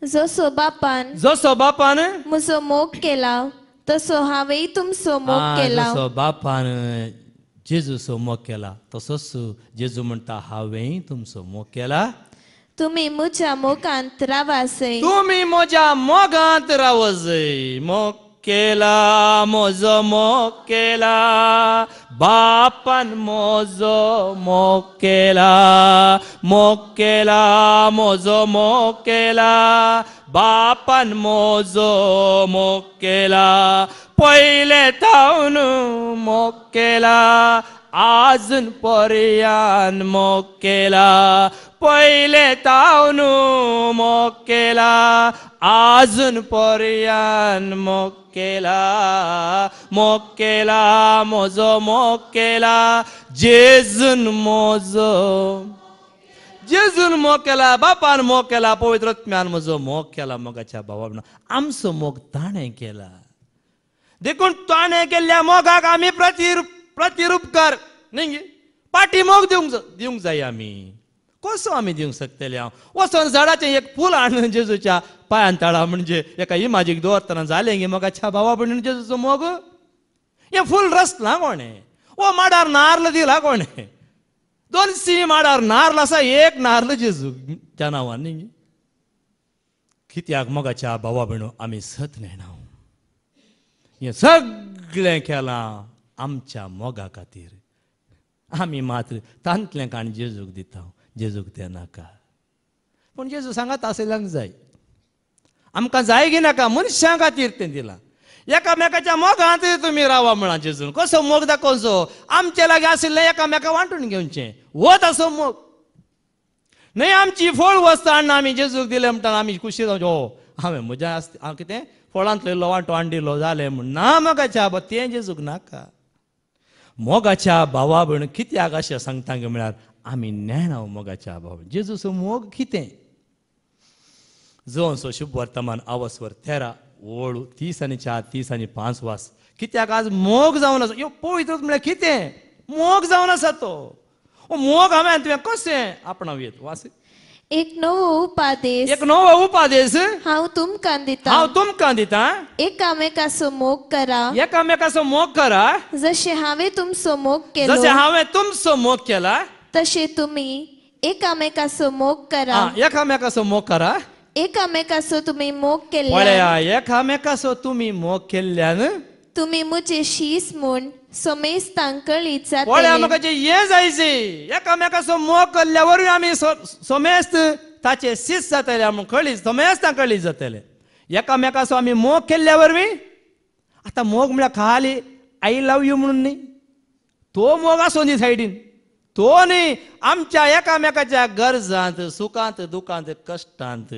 जसो बापान म्हजो मोग केला तसो हांवें तुमचो मोग केला. जसो बापान जेजूचो मोग केला तसोच जेजू म्हणटा हांवें तुमचो मोग केला. तुमी म्हज्या मोगांत रावासय. तुमी म्हज्या मोगांत रावजय. मोग केला म्हजो मोग केला बापान म्हजो मोग केला. मोग केला म्हजो मोग केला बापान म्हजो मोग केला. पयले थावन मोग केला आजून पर्यान मोग केला. पयले थावन मोग केला आजून पर्यान मोग केला. मोग केला म्हजो मोग केला जेजून मोग केला बापान मोग केला पवित्र आत्म्यान म्हजो मोग केला. मोगाच्या भावा आमचो मोग ताणें केला. देखून ताणें केल्ल्या मोगाक आमी प्रतिरूपकार न्ही पाटी मोग दिवंक जाय. आमी कसो आमी दिवंक शकतले. हांव वचोन झाडाचें एक फूल हाडून जेजूच्या पांयान ताळा म्हणजे एका इमाजीक दवरतना जालें गे मोगाच्या भावा भयणीन जेजूचो मोग. हें फूल रचलां कोणें. वो माडार नारळ दिला कोणें. 200 माडार नारळ आसा एक नारळ जेजूच्या नांवान न्ही. कित्याक मोगाच्या भावा भयणो आमी सत नेणाव. हें सगळें केलां आमच्या मोगा खातीर. आमी मात्र तांतलें काण जेजूक दिता. जेजूक तें नाका. पूण जेजू सांगात आसल्यांक जाय. आमकां जाय की नाका मनशां खातीर तें दिलां. एकामेकाच्या मोगांत तुमी रावा म्हणा जेजून. कसो मोग दाखोवचो. आमचे लागीं आशिल्लें एकामेका वांटून घेवचें हो तसो मोग न्हय. आमची फळ वस्त हाडून आमी जेजूक दिलें म्हणटा आमी खुशी जावचें. हो हांवें म्हज्या हांव कितें फळांतलो वांटो हाडिल्लो जालें म्हण ना. मोगाच्या भावा तें जेजूक नाका. मोगाच्या भावा भयण कित्याक अशें सांगता गे म्हळ्यार आमी नेणाव मोगाच्या भावा. जेजूचो मोग कितें. जो असो शुभ वर्तमान आवस्वर 13 ओळ 30 आनी 4 30 आनी 5 वास. कित्याक आज मोग जावन आसा. यो पवित्र म्हळ्यार कितें मोग जावन आसा तो. मोग हांवें तुवें कशें आपणावीत वास एक नवो उपादेश एक नवो उपादेश हांव तुमकां दिता हांव तुमकां दिता एकामेकाचो मोग करा एकामेकाचो मोग करा जशें हांवें तुमचो मोग केलो जशें हांवें तुमचो मोग केला तशें तुमी एकामेकाचो मोग करा एकामेकाचो मोग करा एकामेकाचो तुमी मोग केल्ल्यान पळया एकामेकाचो तुमी मोग केल्ल्यान तुमी मुजे शीस म्हूण सोमेस्तांक कळीत पळया जातले म्हाका जे हें जायचें एकामेकाचो मोग केल्ल्या वरवीं आमी सोमेस्त ताचे शीस जातले म्हूण कळीत सोमेस्तां कळीत जातले एकामेकाचो आमी मोग केल्ल्या वरवीं आतां मोग म्हळ्यार खाली आय लव यू म्हणून न्ही तो मोग आसो न्ही सायडीन तो न्ही आमच्या एकामेकाच्या गरजांत सुखांत दुखांत कश्टांत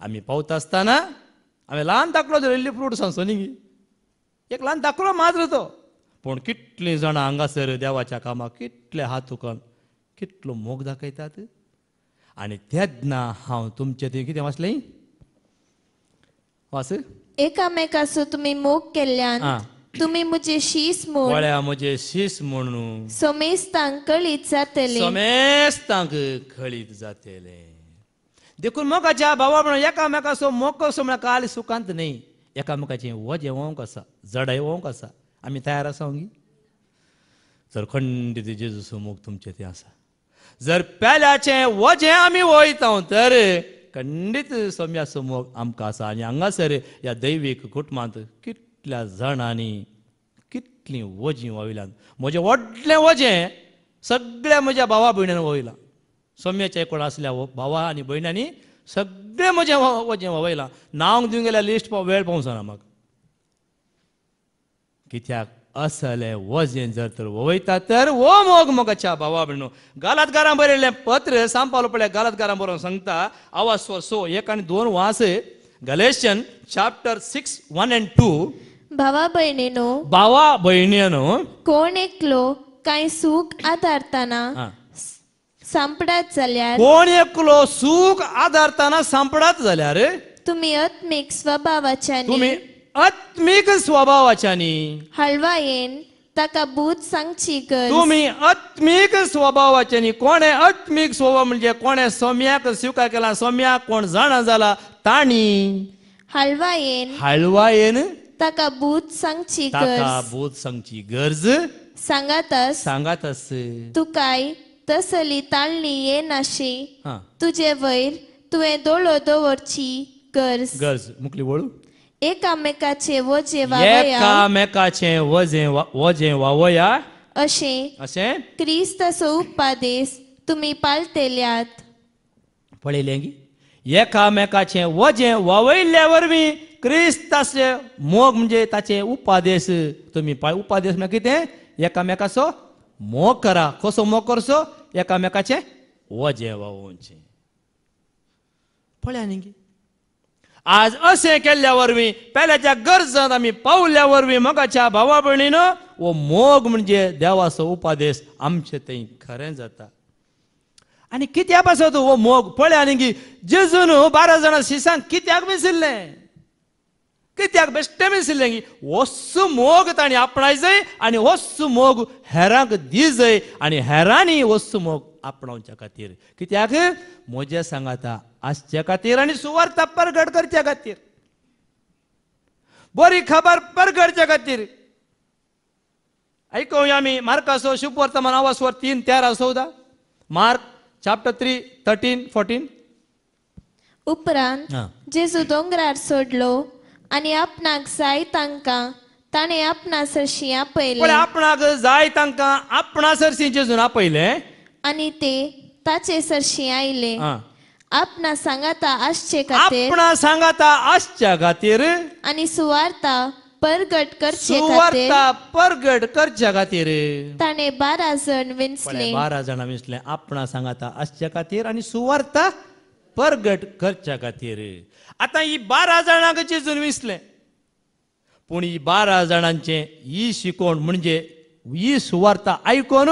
आमी पावता आसतना हांवें ल्हान दाखलो धरिल्ली फ्रूट सांगचो न्ही एक ल्हान दाखलो मात्र तो पूण कितलीं जाणां हांगासर देवाच्या कामाक कितले हात उखोवन कितलो मोग दाखयतात आनी तेन्ना हांव तुमचें थंय कितें वाचलें वास एकामेकाचो तुमी मोग केल्ल्यान तुमी मुजे शीस म्हूण पळया म्हजे शीस म्हणून सोमेस्तांक कळीत जातले सोमेस्तांक कळीत जातले देखून मोगाच्या भावा म्हणून एकामेकाचो मोग कसो म्हळ्यार काल सुखांत न्ही एकामेकाचें वजें वोंक आसा जडाय वोंक आसा आमी तयार आसा ओंगी जर खंडीत जेजूचो मोग तुमचें थंय आसा जर पेल्याचें वजें आमी वयता तर खंडीत सोम्याचो मोग आमकां आसा आनी हांगासर ह्या दैवीक कुटुंबांत कितल्या जाणांनी कितलीं वजीं वयल्यान म्हजें व्हडलें वजें सगळ्या म्हज्या भावा भयण्यान वयलां सोम्याचे कोण आसल्या भावा आनी भयण्यांनी सगळें म्हजें वजें वयलां नांव दिवंक गेल्यार लिस्ट वेळ पावसाना म्हाका कित्याक असलें वजें जर तर वयता तर वो मोग मोगाच्या भावा भयणो गालातकारां बरयल्लें पत्र सांपालो पळय गालातकारां बरोवन सांगता आवाज स्वर 1 आनी 2 वास गलेशियन चॅप्टर 6 1 and 2 भावा भयणीनो भावा भयण्यांनो कोण एकलो कांय सूख आदारतना सांपडात जाल्यार कोण एकलो सूख आदारतना सांपडात जाल्यार तुमी आत्मीक स्वभावाच्यानी तुमी आत्मीक स्वभावाच्यानी हळवायेन ताका बूध सांगची गरज तुम्ही आत्मीक स्वभावाच्यानी कोणे आत्मीक स्वभाव म्हणजे कोणे सोम्याक स्वीकार केला सोम्याक कोण जाणा जाला ताणी हळवायेन ताका बूध सांगची ताका गरज बोध सांगची गरज सांगातस तू काय तसली ताळणी ये नाशी तुझे वयर तुवें दोळो दवरची गरज मुकली वळू एकामेकाचे वजें वावया अशें क्रिस्ताचो उपादेश तुमी पाळटेल्यात पळयलें गी एकामेकाचें वजें वावयल्ल्या वरवीं क्रिस्ताचे मोग म्हणजे ताचे उपादेश तुमी उपादेश म्हळ्यार कितें एकामेकाचो मोग करा कसो मोग करचो एकामेकाचें वजें वावोवचें पळया न्ही गे आज अशें केल्ल्या वरवीं पेल्याच्या गरजांत आमी पावल्या वरवीं मोगाच्या भावा भयणीनो वो मोग म्हणजे देवाचो उपादेश आमचें थंय खरें जाता आनी कित्याक पासत हो मोग पळया न्ही गी जेजून 12 जाणां शिसांक कित्याक मेसिल्लें कित्याक बेश्टें मेसिल्लें गी होच मोग ताणी आपणायचय आनी होच मोग हेरांक दिजय आनी हेरांनी होच मोग आपणावच्या खातीर कित्याक म्हजे सांगाता आसच्या खातीर आनी सुवार्ता परगट करच्या खातीर बरी खबर परगडच्या खातीर ऐकूया आमी मार्काचो शुभ वर्तमान आवाज वर 3:13-14 मार्क चॅप्टर 3 13-14 उपरांत जेजू दोंगरार सोडलो आनी आपणाक जाय तांकां ताणें आपणा सरशी आपयलें आपणाक जाय तांकां आपणा सरशी जेजून आपयलें आनी ते ताचे सरशी आयले आपणा सांगाता आसचे खातीर आपणा सांगाता आसच्या खातीर आनी सुवार्ता परगट करचे सुवार्ता परगट करच्या खातीर ताणें 12 जण विंचले 12 जाणां विंचले आपणा सांगाता आसच्या खातीर आनी सुवार्ता परगट करच्या खातीर आतां ही 12 जाणांक जेजून विंचले पूण ही 12 जाणांचे ही शिकोवण म्हणजे ही सुवार्ता आयकून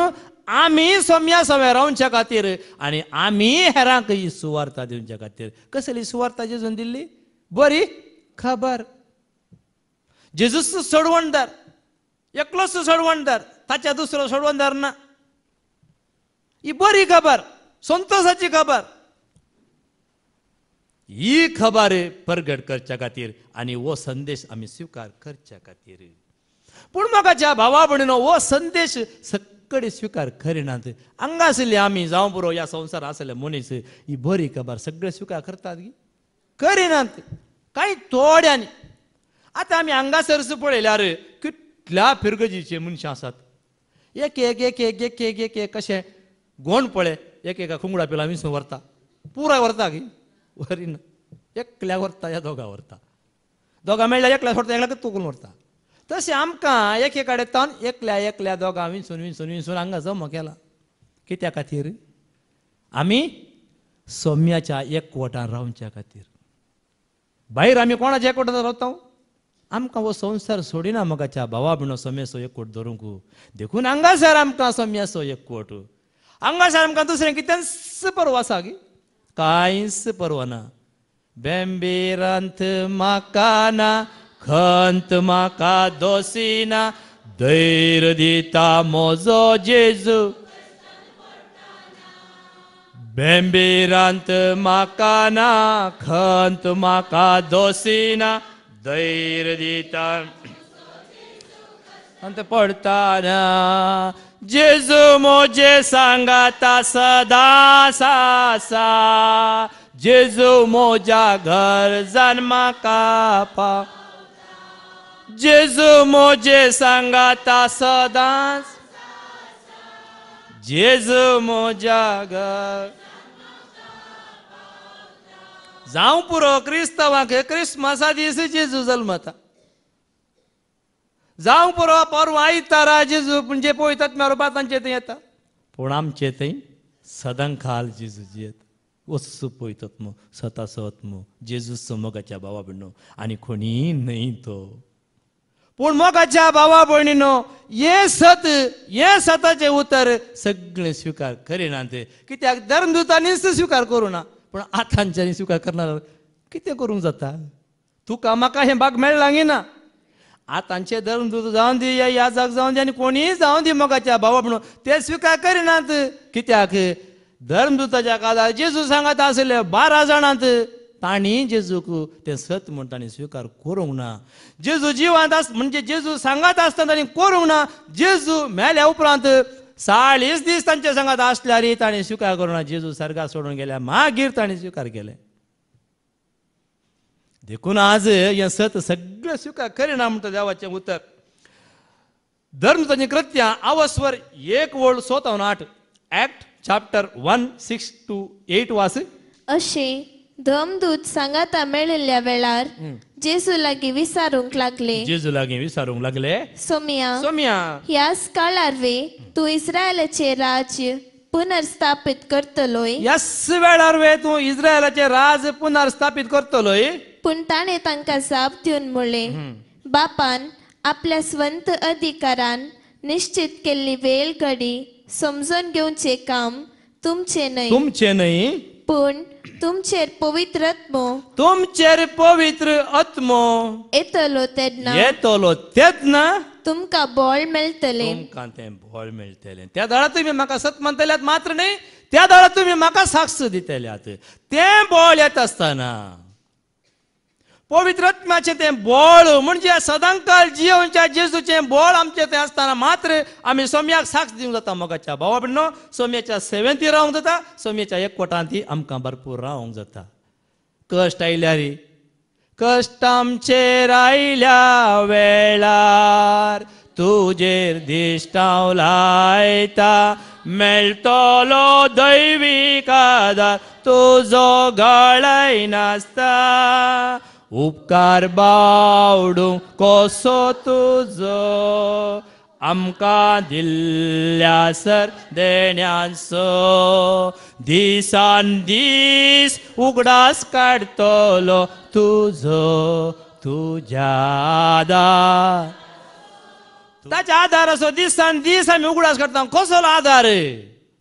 आमी सोम्या सवे रावच्या खातीर आनी आमी हेरांक ही सुवार्ता दिवच्या खातीर कसली सुवार्ता जेजून दिल्ली बरी खबर जेजूच सोडवणदार एकलोच सोडवणदार ताच्या दुसरो सोडवणदार ना ही बरी खबर, संतोषाची खबर. ही खबर प्रगट करच्या खातीर आनी वो संदेश आमी स्वीकार करच्या खातीर. पूण म्हाकाच्या भावा भयणीनो, वो संदेश सकडी स्वीकार करिनात. हांगा आसले आमी जावं पुरो ह्या संवसार आसले मनीस ही बरी खबर सगळे स्वीकार करतात गी? करिनात. कांय थोड्यांनी. आतां आमी हांगासर पळयल्यार कितल्या फिरगजीचे मनशां आसात. एक एक एक एक एक एक एक एक कशें गोंड पळय, एक एका खुंगडा पेला विसरून व्हरता. पुराय व्हरता गी? व्हरिना. एकल्या व्हरता या दोगा व्हरता. दोगा मेळ्ळ्यार एकल्या सोडता, एकल्याक तोकून व्हरता. तशें आमकां एके कडेन तावन एकल्या एकल्या दोगां विंचून विंचून विंचून हांगा जमा केला. कित्या खातीर? आमी सोम्याच्या एकवटान रावच्या खातीर. भायर आमी कोणाच्या एकवटान रावता? आमकां हो संवसार सोडिना मोगाच्या भावा भयणो सोम्याचो एकवट धरूंक. देखून हांगासर आमकां सोम्याचो एकवट. हांगासर आमकां दुसरें कितेंच परवा आसा गी? कांयच परवा ना. बेंबेरांत म्हाका ना, खंत म्हाका दोसिना, धैर्य दिता म्हजो जेजू. बेंबेरांत म्हाका ना, खंत म्हाका दोसिना, धैर्य दिता अंत पडताना. जेजू मोजे सांगाता सदा सासा, जेजू मोजा घर जान म्हाका पाव. जेजू मोजे सांगाता सदांच, जेजू मोजा घर. जावं पुरो क्रिस्तवांक क्रिस्मसा दीस जेजू जल्मता. जावं पुरो परवा आयतारा जेजू म्हणजे पळयतात रुपां तांचे थंय येता. पूण आमचे थंय सदांकाल जेजूजी येता. वस्सू पळयतात मो सता सत मो जेजूचो मोगाच्या भावा भयणो आनी कोणी न्हय तो. पूण मोगाच्या भावा भयणीनो, हे सताचे उतर सगळे स्वीकार करिनात. कित्याक धर्मदूतांनीच स्वीकार करूं ना, पूण आतांच्यांनी स्वीकार करनार कितें करूंक जाता? तुका म्हाका हें भाग मेळ्ळां गी ना. आतांचे धर्मदूत जावं दी या याजक जावं दी आनी कोणीय जावं दी मोगाच्या भावा भयणो, ते स्वीकार करिनात. कित्याक धर्मदूताच्या काळार जेजू सांगत आसले 12 जाणांत तांणी जेजूक तें सत म्हूण तांणी स्वीकार करूंक ना. जेजू जिवांत म्हणजे जेजू सांगत आसतना तांणी करूंक ना. जेजू मेल्या उपरांत 40 दीस तांचे सांगत आसल्यार तांणी स्वीकार करूंक ना. जेजू सर्गा सोडून गेल्या मागीर तांणी स्वीकार केले. देखून आज हें सत सगळें स्वीकार करिना म्हणटा देवाचें उतर. धर्मदूतांची कृत्यां आवस्वर 1:7-8 ऍक्ट चॅप्टर 1:6-8 वाच. अशे धर्मदूत सांगाता मेळिल्ल्या वेळार जेजू लागीं विचारूंक लागले. जेजू लागीं विचारूंक लागले, सोम्या, ह्याच काळार वे तूं इस्रायलाचे राज्य पुनर्स्थापीत करतलोय. ह्याच वेळार वे तूं इस्रायलाचे राज पुनर्स्थापीत करतलोय. पूण ताणें तांकां जाप दिवन म्हणलें, बापान आपल्या स्वंत अधिकारान निश्चित केल्ली वेळ घडी समजून घेवचें काम तुमचे न्हय, पूण तुमचेर पवित्र आत्मो येतलो तेन्ना तुमकां बळ मेळटलें. त्या दाळा तुम्ही म्हाका सत म्हणटल्यात मात्र न्हय, त्या दाळा तुम्ही म्हाका साक्ष दितल्यात. तें बळ येत आसतना पवित्र आत्म्याचें तें बळ म्हणजे सदांकाल जियोवच्या जेजूचें बळ आमचें तें आसतना मात्र आमी सोम्याक साक्ष दिवंक जाता. मोगाच्या भावा भयणो, सोम्याच्या सेवेंत रावंक जाता, सोम्याच्या एकवटांत आमकां भरपूर रावंक जाता. कश्ट आयल्यार कश्ट आमचेर आयल्या वेळार तुजेर दिश्टांव लायता, मेळटलो दैवीक आदार तुजो गळय नासता. उपकार बावडूंक कसो तुजो आमकां दिल्ल्या सर देण्याचो, दिसान दीस उगडास काडटलो तुजो तुज्या आदार. ताच्या आदार असो दिसान दीस आमी उगडास काडटा. कसलो आदार?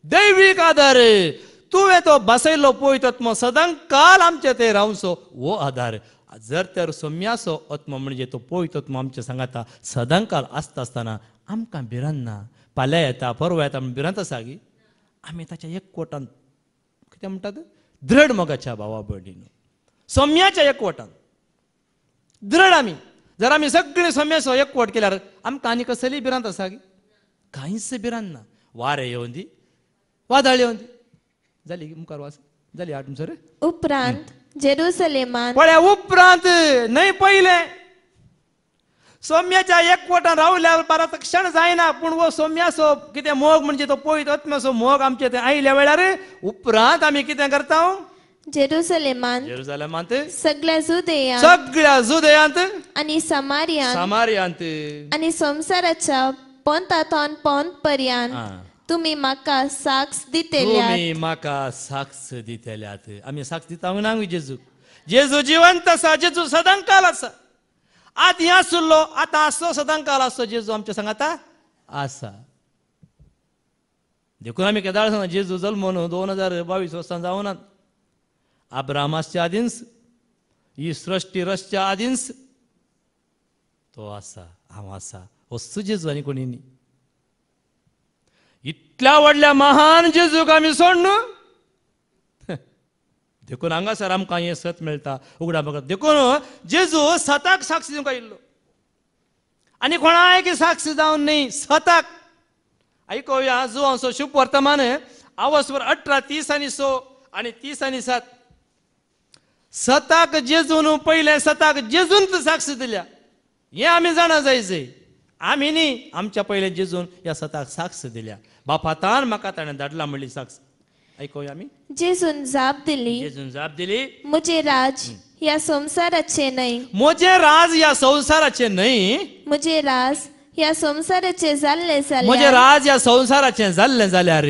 दैवीक आदार. तुवें तो बसयलो पळयत आत्मो सदांकाल आमचे ते रावचो वो आदार. जर तर सोम्याचो आत्मो म्हणजे तो पळयत आत्मो आमचे सांगाता सदांकाल आसता आसतना आमकां भिरांत ना. फाल्यां येता परवा येता म्हण भिरांत आसा गी? आमी ताच्या एकवटान कितें म्हणटात दृढ मोगाच्या भावा भयणीनो, सौम्याच्या एकवटान दृढ आमी जर आमी सगळे सौम्य सो एकवट केल्यार आमकां आनी कसली भिरांत आसा गे? कांयच भिरांत ना. वारें येवन दी, वादळ येवन दी, जाली मुखार वाच जाली आठ सर. उपरांत जेरुसलेमान पळया उपरांत न्हय पयले सौम्याच्या एकवटान रावल्यार परत क्षण जायना. पूण वो सौम्याचो कितें मोग म्हणजे तो पवित्र आत्म्याचो मोग आमचे थंय आयल्या वेळार उपरांत आमी कितें करता? जेरुसलेमांत सगळ्या जुदेयांत आणि सामारियांत आणि संसाराच्या पंतातोन पंत पर्यंत तुम्ही म्हाका साक्ष दितेल्यात. आमी साक्ष दिता ना जेजू. जेजू जिवंत आसा, जेजू सदांकाल आसा. आदी आसलो, आतां आसलो, सदांकाल आसलो. जेजू आमच्या सांगाता आसा. देखून आमी केदार सांगता जेजू जल्म न्हू 2022 वर्सां जावनात. अब्रामाच्या आदींच ही सृश्टी रचच्या आदींच तो आसा, हांव आसा. असो जेजू आनी कोणी न्ही. इतल्या व्हडल्या महान जेजूक आमी सोडून देखून हांगासर आमकां हें सत मेळटा उगडा बगत. देखून जेजू सताक साक्ष दिवंक आयिल्लो आनी कोणाक साक्ष जावन न्ही, सताक. आयकोया जुवांचो शुभ वर्तमान आवसवर 18:30 आनी 6 आनी 30 आनी 7. सताक जेजून पयले सताक जेजून साक्ष दिल्या हें आमी जाणा जायचें. आमी न्ही, आमच्या पयले जेजून ह्या सताक साक्ष दिल्या. बापातान म्हाका ताणें धाडला म्हणली साक्ष. आयकोया आमी. जेजून जाप दिली म्हजे राज ह्या संसाराचे न्हय, म्हजे राज ह्या संसाराचे न्हय, म्हजे राज ह्या संसाराचे जाल्ले म्हजे राज ह्या संसाराचे जाल्ले जाल्यार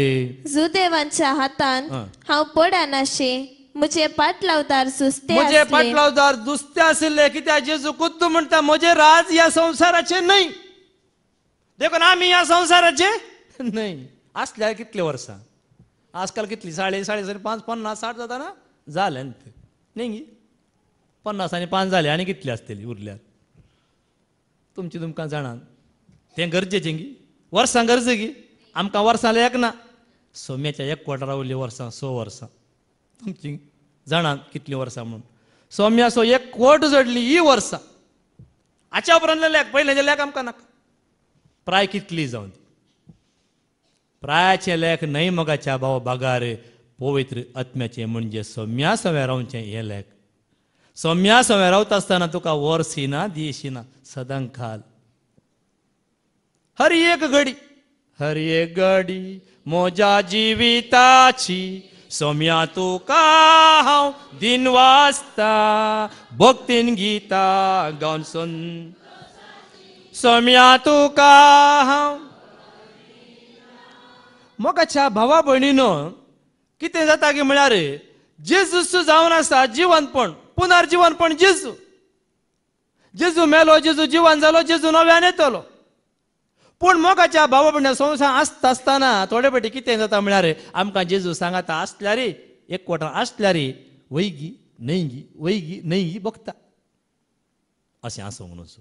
जुदेवांच्या हातान हांव पडनाशे. म्हजे पाटलावदार दुस्ते आसले. कित्याक जेजू खुद्द म्हणटा म्हजे राज ह्या संसाराचे न्हय. देखून आमी ह्या संसाराचे न्हय. आसल्यार कितले वर्सां आजकाल कितली 5.5 50 60 जाता ना जाले न्ही. 50 आनी 5 जाले आनी कितली आसतली उरल्यार तुमकां जाणात. तें गरजेचें गी. वर्सां गरजे गी. आमकां वर्सां एक ना. सौम्याच्या एकवट रावल्ली वर्सां 6 वर्सां. तुमची जाणात कितलीं वर्सां म्हणून. सौम्याचो एकवट जोडली ही वर्सां. हाच्या उपरांत लेख पयलेंचे लेख आमकां नाका. प्राय कितली जावन ती प्रायाचे लेख न्हय मोगाच्या भाव बागार पवित्र आत्म्याचे म्हणजे सौम्या सवे रावचें हे लेख. सौम्या सवे रावता आसतना तुका वर्स येना, दीस येना, सदांकाल. हर एक घडी म्हज्या जिविताची सौम्या तुका हांव दिन वाचता. भक्तीन गिता गावन सौम्या तुका हांव. मोगाच्या भावा भयणीनो कितें जाता की म्हळ्यार जेजूच जावन आसा जिवंतपण, पुनर्जिवनपण. जेजू मेलो, जेजू जिवन जालो, जेजू नव्यान येतलो. पूण मोगाच्या भावा भयणी संवसार आसता आसतना थोडे फावटी कितें जाता म्हळ्यार आमकां जेजू सांगाता आसल्यार एकवटान आसल्यार वयगी न्हयगी बगता अशें आसूंक नजो.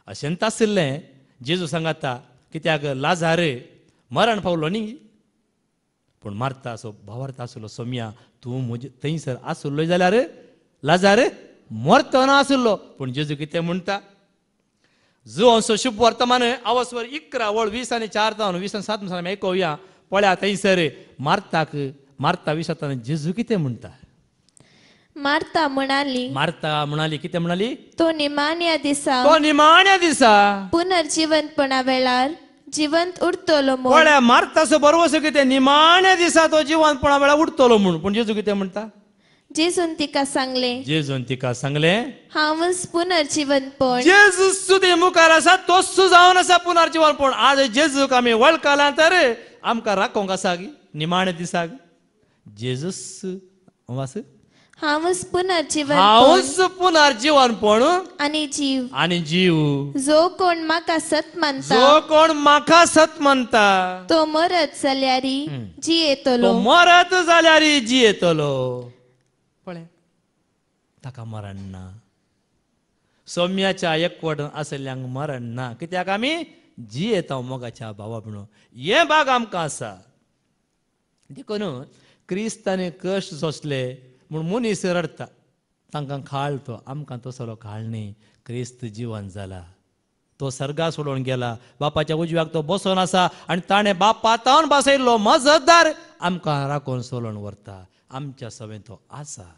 अशेंच आसलें जेजू सांगाता. कित्याक लाजार मरण पावलो न्ही. पूण मारता असो भावार्थ आसलो सौम्या तूं म्हजे थंयसर आसलो जाल्यार लाजार मरतो ना आसलो. पूण जेजू कितें म्हणटा जुवांचो शुभ वर्तमान आवसवर 11 वळ 20 आनी 4 जावन 20 आनी 7 म्हणून आमी आयकोया. पळया थंयसर मारता विशताना जेजू कितें म्हणटा. मार्ता म्हणाली कितें म्हणाली. तो निमाण्या दिसा पुनर्जिवंतपणा वेळार जिवंत उरतलो. पळया मारतासो बरोवसो कितें निमाण्या दिसा तो जिवंतपणा वेळार उरतलो म्हणून. पूण जेजू कितें म्हणटा. जेजून तिका सांगले हांवच पुनर्जिवंतपण. जेजू सुद्दां मुखार आसा तोच जावन आसा पुनर्जिवनपण. आज जेजूक आमी वळखला तर आमकां राखोंक आसा गी निमाण्या दिसाक. जेजूस हांवच पुनर्जिवनपण आनी जीव. जो कोण म्हाका सत म्हणटा तो मरत जाल्यार जियेतलो. पळय ताका मरण ना. सौम्याच्या एकवट आसल्यांक मरण ना. कित्याक आमी जियेता मोगाच्या भावा भयणो. हे भाग आमकां आसा. देखून क्रिस्तांनी कश्ट सोंसले म्हूण मनीस रडटा तांकां खाळ तो आमकां तसलो खाळ न्ही क्रिस्त जिवन जाला तो सर्गा सोडून गेला बापाच्या उजव्याक तो बसून आसा आनी ताणें बापातावन बसयल्लो मजतदार आमकां राखून सोलून व्हरता आमच्या सवें तो आसा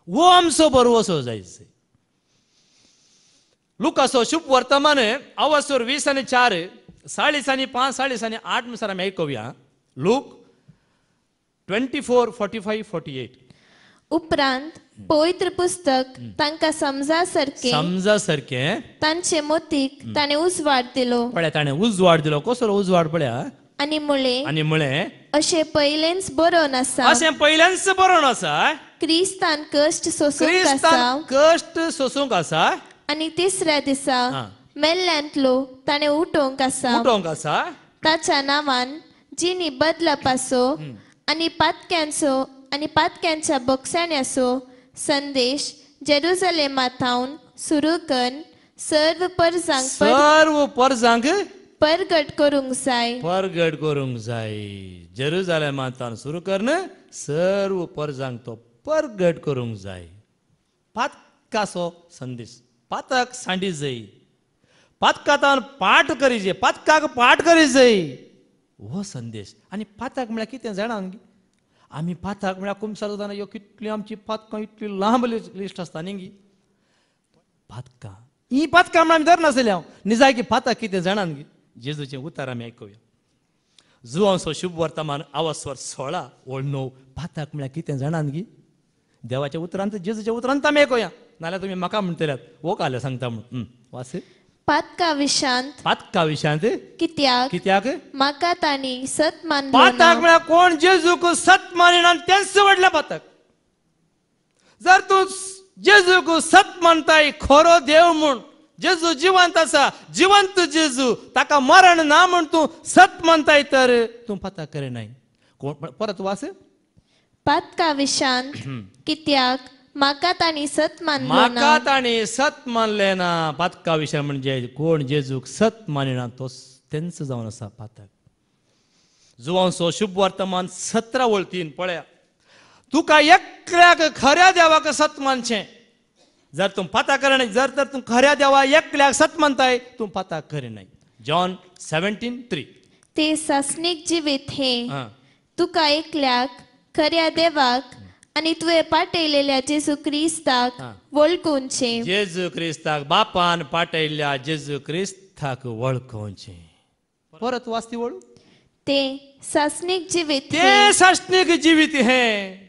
वो आमचो बरवसो जायचे लुकासो शुभ वर्तमान अवसर 20:4 40:5 40:8 नुसार आमी आयकुया लूक 24:45-48 उपरांत पवित्र पुस्तक तांकां समजा सारकें तांचे मोतीक ताणें उजवाड दिलो पळय ताणें उजवाड दिलो कसलो उजवाड पळया आनी म्हळें अशें पयलेंच बरोवन आसा पयल्याच बरोवन आसा क्रिस्तान कश्ट सोसूंक आसा आनी तिसऱ्या दिसा मेल्ल्यांतलो ताणें उठोवंक आसा ताच्या नांवान जिनी बदलाप आसो आनी पातक्यांच्या बोगसाण्याचो संदेश जेरुसलेमांतावन सुरू करून सर्व परजांक परगट करूंक जाय जेरुसलेमांतावन सुरू करून सर्व परजांक तो परगट करूंक जाय पातकाचो संदेश पातक सांडी जाय पातकातान पाठ करी जाय पातकाक पाठ करी जाय हो संदेश आनी पातक म्हळ्यार कितें जाणा आमी पातक म्हळ्यार कुमसार जाता ह्यो कितली आमची पातकां इतली लांब लिस्ट आसता न्ही पातकां ही पातकां म्हळ्यार आमी धरनासले हांव निजाय की पातक कितें जाणा न्ही जेजूचें उतर आमी आयकुया जुवांचो शुभ वर्तमान अवस्वर 16:9 पातक म्हळ्यार कितें जाणा न्ही देवाच्या उतरांत जेजूच्या उतरांत आमी आयकुया नाल्यार तुमी म्हाका म्हणटल्यात वो काले सांगता म्हूण वास पातका विशांत कित्याक म्हाका तांणी सत मानलो पातक म्हळ्यार कोण जेजूक सत मानिना तेंच व्हडलें पातक जर तूं जेजूक सत मानताय खरो देव म्हूण जेजू जिवंत आसा जिवंत जेजू ताका मरण ना म्हूण तूं सत मानताय तर तूं पातक करिनाय कोण परत वास पातका विशांत कित्याक म्हाका तांणी सत मानले ना पातका विशय म्हणजे कोण जेजूक सत मानिना तो तेंच जावन आसा पातक जुवांचो शुभ वर्तमान 17:3 पळया तुका एकल्याक खऱ्या देवाक सत मानचें जर तूं पातक करिनाय जर तर तूं खऱ्या देवा एकल्याक सत मानताय तूं पातक करिनाय जॉन 17:3 ते सासणीक जिवीत हे तुका एकल्याक खऱ्या देवाक आनी तुवें पाठयलेल्या जेजू क्रिस्ताक वळखुंचें जेजू क्रिस्ताक बापान पाठयल्ल्या जेजू क्रिस्ताक वळखुंचें परत वाचती वळू ते सासणीक जिवीत हे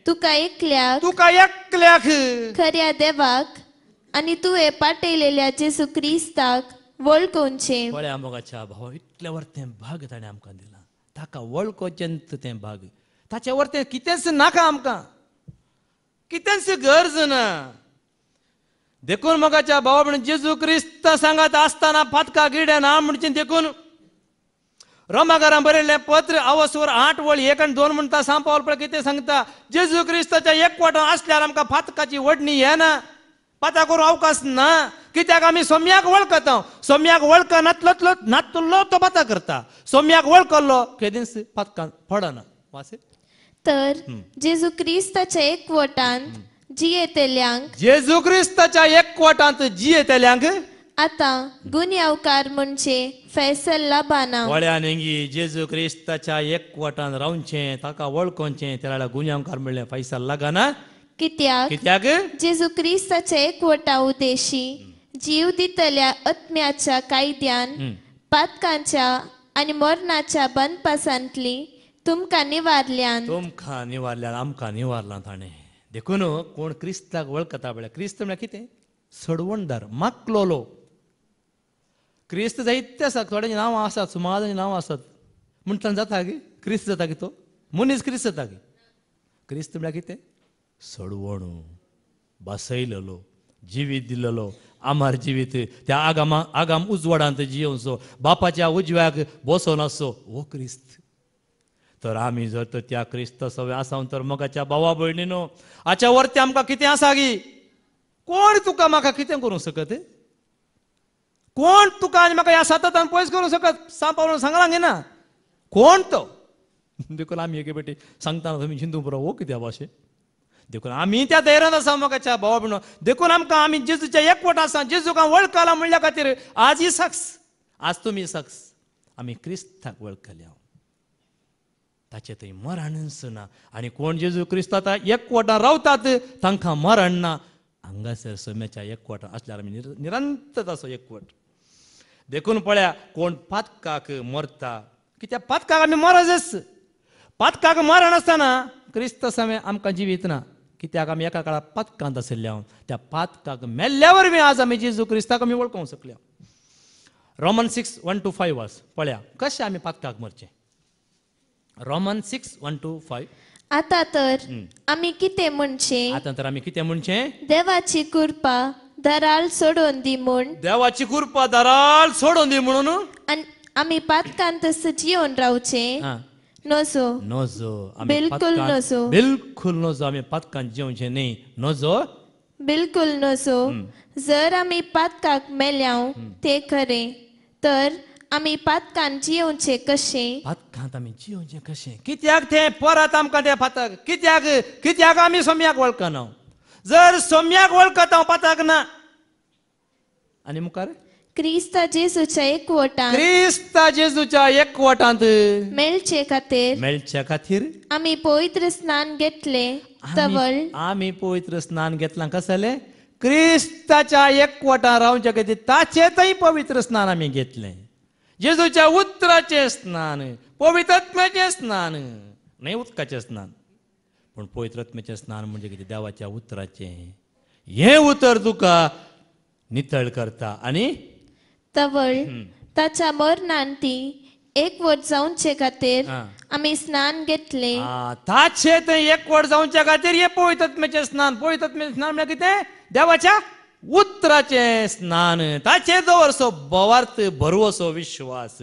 तुका एकल्याक खऱ्या देवाक आनी तुवें पाठयलेल्या जेजू क्रिस्ताक वळखुंचें पळया मोगाच्या भाव इतल्या वर्तें भाग ताणें आमकां दिला ताका वळखुचेंत तें भाग ताचे वर्तें कितेंच नाका आमकां कितेंच गरज ना देखून मोगाच्या भावा म्हणून जेजू क्रिस्त सांगात आसतना पातका गिड्या ना म्हणचे देखून रोमाकारां बरयल्लें पत्र अवस्वर 8:1 आनी 2 म्हणटा सांग पावल पळय कितें सांगता जेजू क्रिस्ताच्या एकवटान आसल्यार आमकां पातकाची वडणी येना पातक करूं अवकाश ना कित्याक आमी सोम्याक वळखता सोम्याक वळख नातलो तो पातक करता सोम्याक वळखलो केदींच पातकान पडना वासे तर जेजू क्रिस्ताच्या एकवटांत जियेतल्यांक आता गुन्यांवकार म्हणजे फैसल लाबाना वळ्या नेंगी जेजू क्रिस्ताच्या एकवटान रावचें ताका वळखोवचें तेला गुन्यांवकार म्हणलें फैसल लागना कित्याक जेजू क्रिस्ताच्या एकवटा उदेशी जीव दितल्या आत्म्याच्या कायद्यान पातकांच्या आनी मरणाच्या बंदपासांतली तुमकां निवारल्यान आमकां निवारला ताणें देखून कोण क्रिस्ताक वळखता पळय क्रिस्त म्हळ्यार कितें सडवणदार माकलोलो क्रिस्त जायते आसात थोड्यांची नांवां आसात सुमारांची नांवां आसात म्हणटल्यान जाता गे क्रिस्त जाता गे तो मनीस क्रिस्त जाता गे क्रिस्त म्हळ्यार कितें सडवणू बसयलेलो जिवीत दिलेलो आमार जिवीत त्या आगाम उजवाडांत जियोवचो बापाच्या उजव्याक बसोन आसो हो क्रिस्त तर आमी जर तर त्या क्रिस्त सवे आसा तर मोगाच्या भावा भयणीनो हाच्या वरती आमकां कितें आसा गी कोण तुका म्हाका कितें करूंक शकत कोण तुका आनी म्हाका ह्या सततान पयस करूंक शकत सांगपाक सांगलां गे ना कोण तो देखून आमी एके बेटी सांगतना तुमी हिंदू बरो वो कित्या भाशे देखून आमी त्या धैर्यान आसा मोगाच्या भावा भयणो देखून आमकां आमी जेजूच्या एकवट आसा जेजूक वळखला म्हणल्या खातीर आज ही सक्स आज तुमी सक्स आमी क्रिस्ताक वळखल्या ताचे थंय मरणच ना आनी कोण जेजू क्रिस्तांत एकवटान रावतात तांकां मरण ना हांगासर सोम्याच्या एकवटान आसल्यार आमी निरंतर ताचो एकवट देखून पळया कोण पातकाक मरता कित्याक पातकाक आमी मरजच पातकाक मरण आसतना क्रिस्त समें आमकां जिवीत ना कित्याक आमी एका काळार पातकांत आशिल्ल्या त्या पातकाक मेल्ल्यावर बी आज आमी जेजू क्रिस्ताक आमी वळखूंक शकल्या रोमन 6:1-5 वास पळया कशें आमी पातकाक मरचें रोमन 6:1-5 आता तर आमी कितें म्हणचे आतां तर आमी कितें म्हणचें देवाची कृपा दराल सोडून दी म्हूण देवाची कृपा दाराल सोडून दी म्हणून आनी आमी पातकांत जियोन रावचे आं नजो नजो आमी बिलकुल पातकांत- नजो. बिलकुल नजो आमी पातकांत जेवचें न्ही नजो बिलकुल नजो जर आमी पातकाक मेल्याव ते खरें तर आमी पातकांत जियोवचे कशें पातकांत आमी जियोचें कशें कित्याक तें परत आमकां तें पातक कित्याक आमी सोम्याक वळखना जर सोम्याक वळखत हांव पातक ना आनी मुखार क्रिस्ता जेजूच्या एकवटान क्रिस्ता जेजूच्या एकवटांत मेळचे खातीर मेळच्या खातीर आमी पवित्र स्नान घेतले तवळ आमी पवित्र स्नान घेतलां कशें जालें क्रिस्ताच्या एकवटान रावच्या खातीर ताचेंतय पवित्र स्नान आमी घेतलें जेजूच्या उतराचें स्नान पवित्रत्म्याचें स्नान न्हय उदकाचें स्नान पूण पवित्रत्म्याचें स्नान म्हणजे कितें देवाच्या उतराचें हें उतर तुका नितळ करता आनी तवळ ताच्या मरणान ती एकवट जावचे खातीर आमी स्नान घेतले ताचे थंय एकवट जावच्या खातीर हे पवित्रत्म्याचें स्नान म्हणजे कितें देवाच्या उतराचें स्नान ताचे दवरसो बोवार्थ भरवसो विश्वास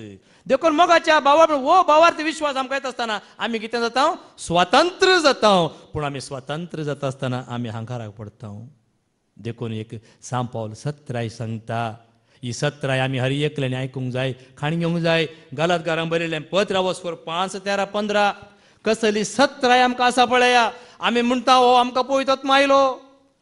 देखून मोगाच्या भावा वो भावार्थ विश्वास आमकां येता आसतना आमी कितें जाता स्वतंत्र जाता पूण आमी स्वतंत्र जाता आसतना आमी हांकाराक पडटा देखून एक सांत पावल 17 सांगता ही 17 आमी हर एकल्यानी आयकूंक जाय खाण घेवंक जाय गलातकारांक बरयलें पत्र वचोर 5:13-15 कसली 17 आमकां आसा पळया आमी म्हणटा हो आमकां पवित्रत्मा आयलो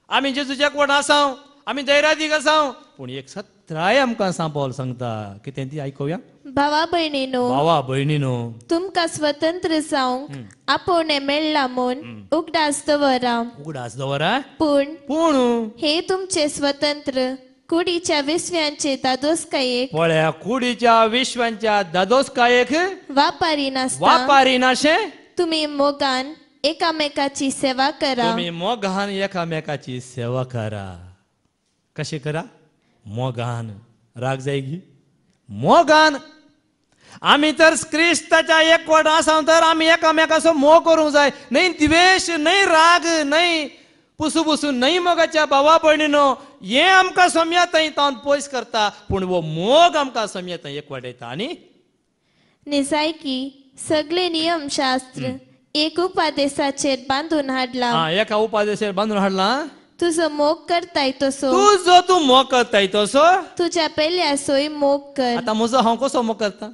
आमी जेजूच्या एकवटान आसाव आमी धैर्यादीक आसाव पूण एक 17 आमकां सांत पावल सांगता कितें ती आयकुया भावा भयणीनो भावा भयणीनो तुमकां स्वतंत्र जावंक आपोवणें मेळ्ळां म्हूण उगडास दवरा उगडास दवरा पूण पूण हे तुमचे स्वतंत्र कुडीच्या विस्व्यांचे दादोसकायेक पळया कुडीच्या विश्वांच्या दादोसकायेक वापारी नासता वापारी नाशे तुमी मोगान एकामेकाची सेवा करा तुम्ही मोगान एकामेकाची सेवा करा कशी करा मोगान राग जाय गी मोगान आमी तर क्रिस्ताच्या एकवट आसा तर आमी एकामेकाचो मोग करूंक जाय न्हय द्वेष न्हय राग न्हय पुसू न्हय मोगाच्या भावा भयणीनो हें आमकां सोम्या थंय तावन पयस करता पूण वो मोग आमकां सोम्या थंय एकवट येता आनी निजायकी सगळे नियमशास्त्र एक उपादेशाचेर बांदून हाडला एका उपादेशाचेर बांदून हाडला तुजो मोग करताय तसो तू मोग करताय तसो तुज्या पेल्यासोय मोग कर आता म्हजो हांव कसो मोग करता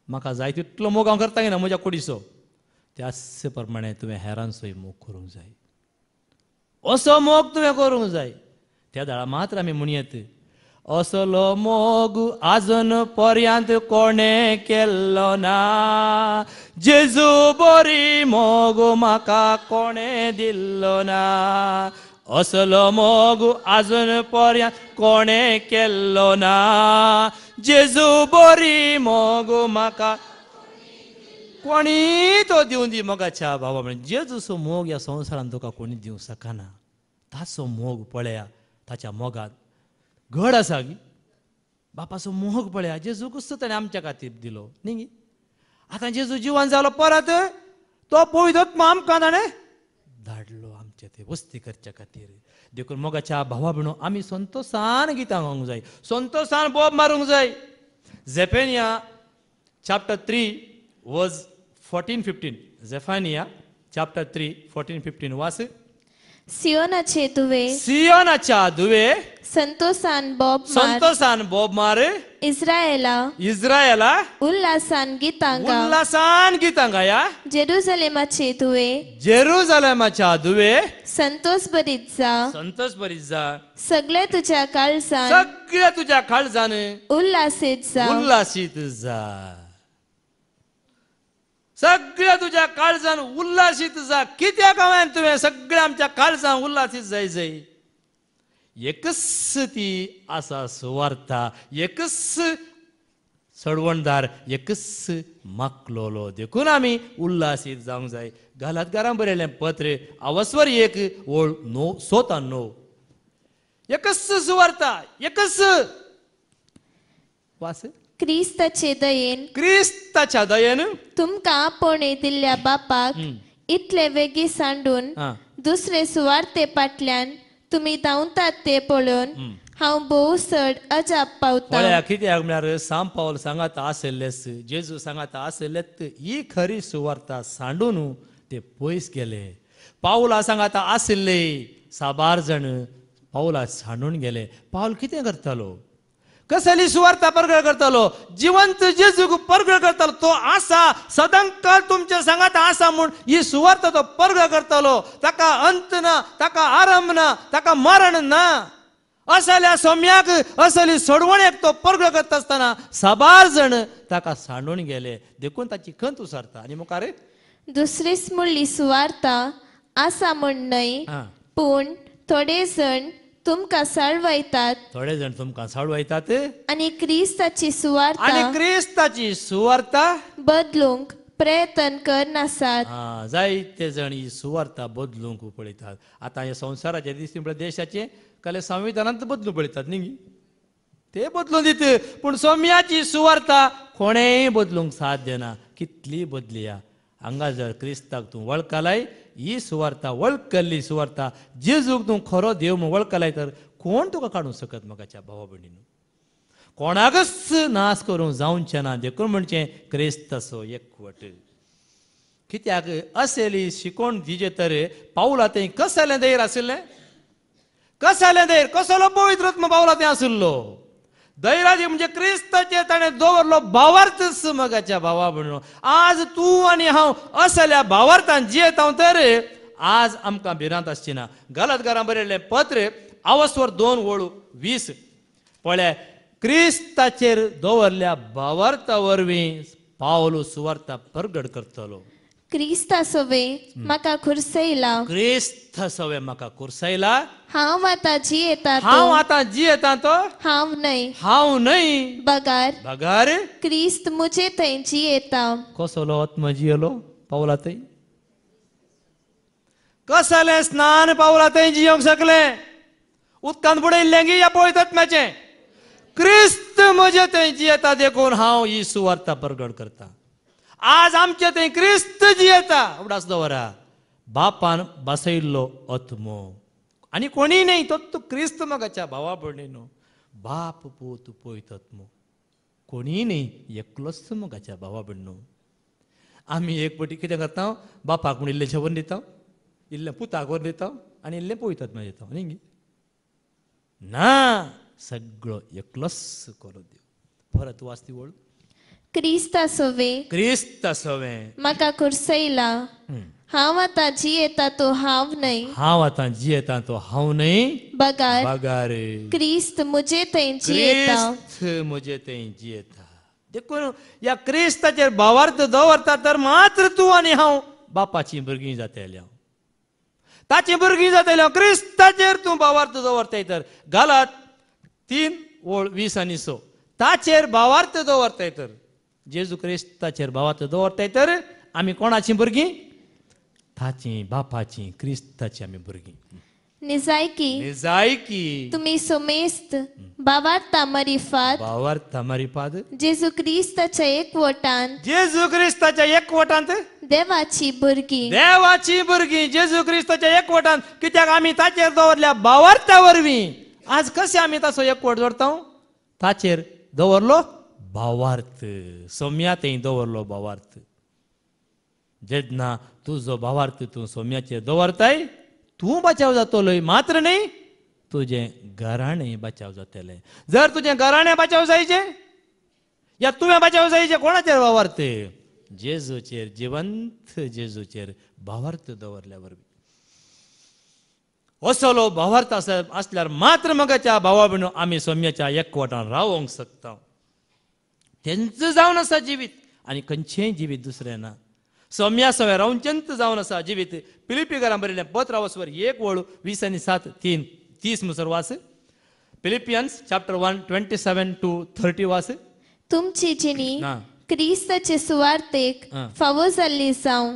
म्हाका जाय तितलो मोग हांव करता ना म्हज्या कुडीचो त्याच प्रमाणे तुवें हेरांचोय मोग करूंक जाय असो मोग तुवें करूंक जाय त्या दाळा मात्र आमी म्हणयेत असलो मोग आजून पर्यंत कोणे केल्लो ना जेजू बरी मोग म्हाका कोणे दिल्लो ना असलो मोग आजून पर्यंत कोणे केल्लो ना जेजू बरी मोग म्हाका कोणी तो दिवन दी मोगाच्या भावा म्हणजे जेजूचो मोग ह्या संवसारांत तुका कोणी दिवंक शकना ताचो मोग पळया ताच्या मोगात घड आसा गी बापाचो मोग पळया जेजू कसो ताणें आमच्या खातीर दिलो न्ही आतां जेजू जिवन जालो परत तो पवित्रत्मा आमकां ताणें धाडलो आमचे ते वस्ती करच्या खातीर देखून मोगाच्या भावा भयणो आमी संतोशान गितां गावंक जाय संतोशान बोब मारूंक जाय झेफेनिया chapter 3 verse 14-15 झेफानिया chapter 3 14-15 वास सियोनाचे तुवे सियोनाच्या धुवे संतोषान बोब मार संतोषान बोब मार इस्रायेला इस्रायला उल्हासान गितांगा उल्हासान गितांगा या जेरुसलेमाचे तुवे जेरुसलेमाच्या धुवे संतोष बरीत जा संतोष बरीच जा सगळे तुझ्या काळजान सगळ्या तुझ्या काळजान उल्हासीत जा उल्हासीत जा सगळ्या तुझ्या काळजान उल्हासीत जा कित्या कामायन तुवें सगळ्या आमच्या काळजान उल्हासीत जाय एकच ती आसा सुवार्ता एकच सडवणदार एकच मागलोलो देखून आमी उल्हासीत जावंक जाय गलातकारांक बरयलें पत्र अवस्वर 1 ओळ 9 सोता 9 एकच सुवार्ता एकच वास क्रिस्ताचे दयेन क्रिस्ताच्या दयेन तुमकां आपोणे दिल्ल्या बापाक इतले वेगी सांडून हा. दुसरे सुवार्ते फाटल्यान तुम्ही धांवतात ते पळोवन हांव भोव चड अजाप पावता पळया कित्याक म्हळ्यार सांब पावल सांगात आसलेस जेजू सांगात आसलेत ही खरी सुवार्ता सांडून ते पयस गेले पावला सांगात आसले साबार जण पावला सांडून गेले पावल कितें करतालो कसली सुवार्ता परगळ करतालो जिवंत जेजूक परगळ करतालो तो आसा सदांकाळ तुमच्या सांगात आसा म्हूण ही सुवार्ता तो परगळ करतालो ताका अंत ना ताका आरंभ ना ताका मरण ना असल्या सोम्याक असली सोडवणेक तो परगळ करता आसतना साबार जण ताका सांडून गेले देखून ताची खंत उसरता आनी मुखार दुसरीच म्हणली सुवार्ता आसा म्हण न्हय हा. पूण थोडे जण तुमकां साळवयतात थोडे जण तुमकां साडवयतात आनी क्रिस्ताची सुवार्ता आनी क्रिस्ताची सुवार्ता बदलूंक प्रयत्न करनासात जायते जण ही सुवार्ता बदलूंक पळयतात आतां हे संवसाराचे दिसती देशाचे काले संविधानांत बदलूंक पळयतात न्ही ते बदलून दित पूण सोम्याची सुवार्ता कोणेय बदलूंक साध्य ना कितली बदलिया हांगा जर क्रिस्ताक तूं वळखलाय ही सुवार्ता वळखली सुवार्ता जेजूक तूं खरो देव म्हूण वळखलाय तर कोण तुका काडूंक शकत म्हाकाच्या भावा भयणीनो कोणाकच नाश करूंक जावचें ना देखून म्हणचें क्रिस्तसो एकवट कित्याक असली शिकोण दिजे तर पावला थंय कसलें धैर्य आशिल्लें कसलें धैर्य कसलो पवित्र आत्मा पावला थंय आशिल्लो धैर्याची म्हणजे क्रिस्ताचे ताणें दवरलो भावार्थच मगाच्या भावा भयणीनो आज तूं आनी हांव असल्या भावार्थान जियेता तर आज आमकां भिरांत आसची ना गलातकारांक बरयल्लें पत्र अवस्वर 2 ओळ 20 पळय क्रिस्ताचेर दवरल्या भावार्था वरवीं पावलो सुवार्ता परगट करतलो क्रिस्ता सवे म्हाका खुरसयला क्रिस्त सवे म्हाका कुरसयला हांव आतां जियेता हांव आतां जियेता तो हांव न्हय हांव न्हय बगार बगार क्रिस्त मुजे थंय जियेता कसलो आत्मा जियलो पावला थंय कसलें स्नान पावला थंय जियोंक शकलें उदकांत बुडयल्लें गी या पवित्र आत्म्याचें क्रिस्त म्हजे थंय जियेता देखून हांव ही सुवार्ता परगट करता आज आमचे थंय क्रिस्त जियेता उगडास दवरा बापान बसयल्लो आत्मो आनी कोणी न्हय तो क्रिस्त मगाच्या भावा भयणीनो बाप पूत पवित्र आत्मो कोणी न्हय एकलोच मगाच्या भावा भयणीनो आमी एक पटी कितें करता बापाक म्हूण इल्लें जेवण दिता इल्लें पुताक वर दिता आनी इल्लें पवित्र आत्म्याक दिता न्ही ना सगळो एकलोच करो देव परत वाचती वळ क्रिस्ता सवे क्रिस्त सवे म्हाका खुरसयला हांव आतां जियेता तो हांव न्हय हांव आतां जियेता तो हांव न्हय बगार बगार क्रिस्त मुजे थंय जियेता क्रिस्त म्हजे थंय जियेता देखून ह्या क्रिस्ताचेर भावार्थ दवरता तर मात्र तूं आनी हांव बापाचीं भुरगीं जातली हांव ताची भुरगीं जातली हांव क्रिस्ताचेर तूं भावार्थ दवरताय तर गालात 3 ओळ 20 आनी 6 ताचेर भावार्थ दवरताय तर जेजू क्रिस्ताचेर भावार्थ दवरताय तर आमी कोणाचीं भुरगीं ताची बापाची क्रिस्ताची आमी भुरगीं निजायकी तुमी सोमेस्त भावार्था मरिफात भावार्थ मरिफात जेजू क्रिस्ताच्या एकवटान जेजू क्रिस्ताच्या एकवटांत देवाची भुरगीं जेजू क्रिस्ताच्या एकवटांत कित्याक आमी ताचेर दवरल्या भावार्था वरवीं आज कशें आमी ताचो एकवट दवरता ताचेर दवरलो भावार्थ सोम्या थंय दवरलो भावार्थ जेन्ना तुजो भावार्थ तूं सोम्याचेर दवरताय तूं बचाव जातलोय मात्र न्ही तुझे घराणे बचाव जातले. जर तुझे घराणे बचाव जायचे या तुवें बचाव जायचे कोणाचेर वावरते? जेजूचेर, जिवंत जेजूचेर भावार्थ दवरल्या वरवीं. असलो भावार्थ असल्यार मात्र मगाच्या भावा भयणो आमी सौम्याच्या एकवटान रावोंक शकता. तेंच जावन आसा जिवीत आनी खंयचेंय जिवीत दुसरें ना. सौम्या सवय रावचेंच जावन आसा जिवीत. फिलिपिकारां बरयलें पत्र वाचवर 1:27-30 मुसर वास. फिलिपियन्स चॅप्टर 1:27-30 वास. तुमची जिणी ना. क्रिस्ताचे सुवार्थेक फावो जाल्ली जावं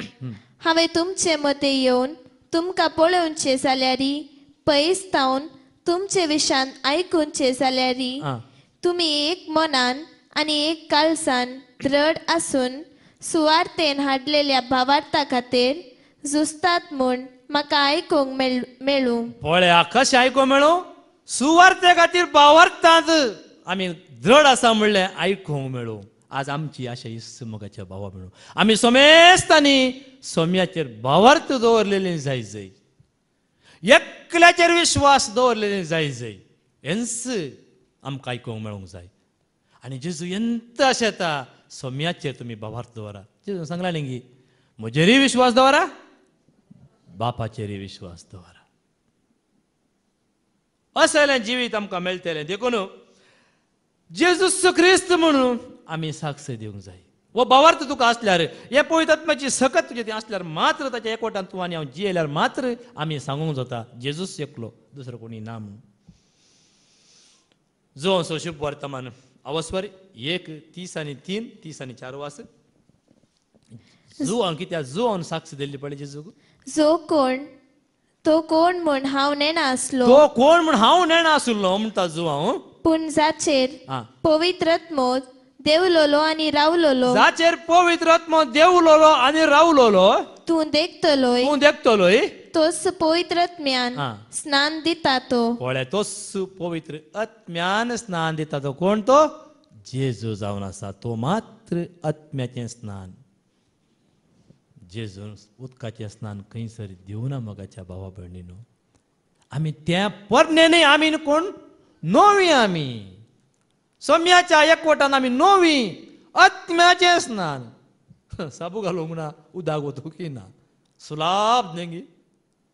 हांवें तुमचे मते येवन तुमकां पळोवचे जाल्यारी पयस तावन तुमचे विशान आयकूनचे जाल्यारी तुमी एक मनान आनी एक काळजान दृढ आसून सुवार्थेन हाडलेल्या भावार्था खातीर झुजतात म्हूण म्हाका आयकूंक मेळूं. पळया कशें आयकूंक मेळूं? सुवार्थे खातीर भावार्थांत आमी दृढ आसा म्हणलें आयकूंक मेळूं. आज आमची आशा इस्स मोगाच्या भावा मेळूं आमी सोमेस्तांनी सौम्याचेर भावार्थ दवरलेली जाय जाय. एकल्याचेर विश्वास दवरलेली जाय जाय. हेंच आमकां आयकूंक मेळूंक जाय. आनी जेजू एंत अशें येता सौम्याचेर तुमी भावार्थ दवरा. जेजू सांगलां न्ही म्हजेरय विश्वास दवरा बापाचेरय विश्वास दवरा. असलें जिवीत आमकां मेळटलें. देखून जेजू क्रिस्त म्हणून आमी साक्ष दिवंक जाय. वो भावार्थ तुका असल्यार हे पवित्र आत्म्याची सकत तुजे असल्यार मात्र ताच्या एकवटान तूं आनी हांव जियेल्यार मात्र आमी सांगूंक जाता जेजूच एकलो दुसरो कोणी ना म्हणून. जो असो शुभ वर्तमान अवस्वर 1:30-3, 30-4 वास. जुआन कित्याक जुआन साक्ष दिल्ली पळय जेजूक. जो कोण तो कोण म्हूण हांव नेणा आसलो. तो कोण म्हूण हांव नेणा आसलो म्हणटा जुआं. पूण जाचेर पवित्र आत्मो देवलोलो आनी रावलोलो. जाचेर पवित्र आत्मो देवलोलो आनी रावलोलो तूं देखतलोय तोच पवित्र आत्म्यान स्नान दिता तो. पळय तोच पवित्र आत्म्यान स्नान दिता तो कोण? तो जेजू जावन आसा. तो मात्र आत्म्याचें स्नान. जेजू उदकाचें स्नान खंयसर दिवना मोगाच्या भावा भयणीनो. आमी त्या परनेंनी आमी कोण नोवी आमी सौम्याच्या एकवटान आमी नोवी आत्म्याचें स्नान. साबू घालूंक ना उदक वतूंक ना सुलाब न्ही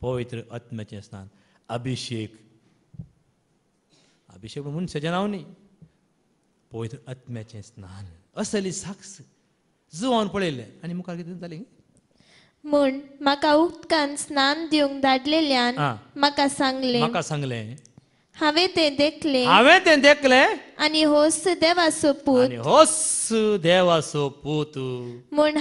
पवित्र आत्म्याचें स्नान. अभिषेक अभिषेक मनशाचें नांव न्ही पवित्र आत्म्याचें स्नान. असली साक्ष जुआन पळयलें आनी मुखार कितें जालें म्हूण म्हाका उदकान स्नान दिवंक धाडलेल्यान म्हाका सांगलें हांवें तें देखलें आनी होस देवाचो पूत म्हूण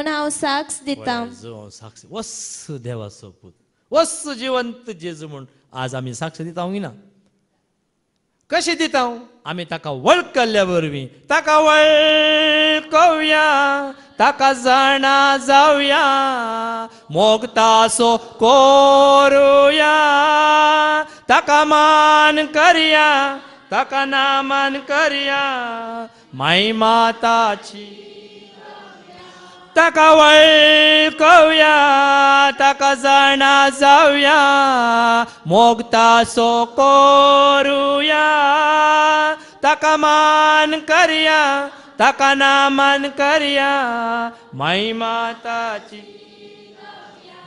हांव साक्ष दिता. साक्ष वस देवाचो पूत वस जिवंत जेजू म्हूण आज आमी साक्ष दिता ना. कशी दिता? आमी ताका वळखल्या वरवीं ताका वळखुया ताका जाणा जावया मोगतासो कोरुया ताका मान करया ताका नामान करया महिमा ताची. ताका वळखुया ताका जाणा जावया मोगतासो कोरुया ताका मान करया ताका नामान करया महिमा ताची.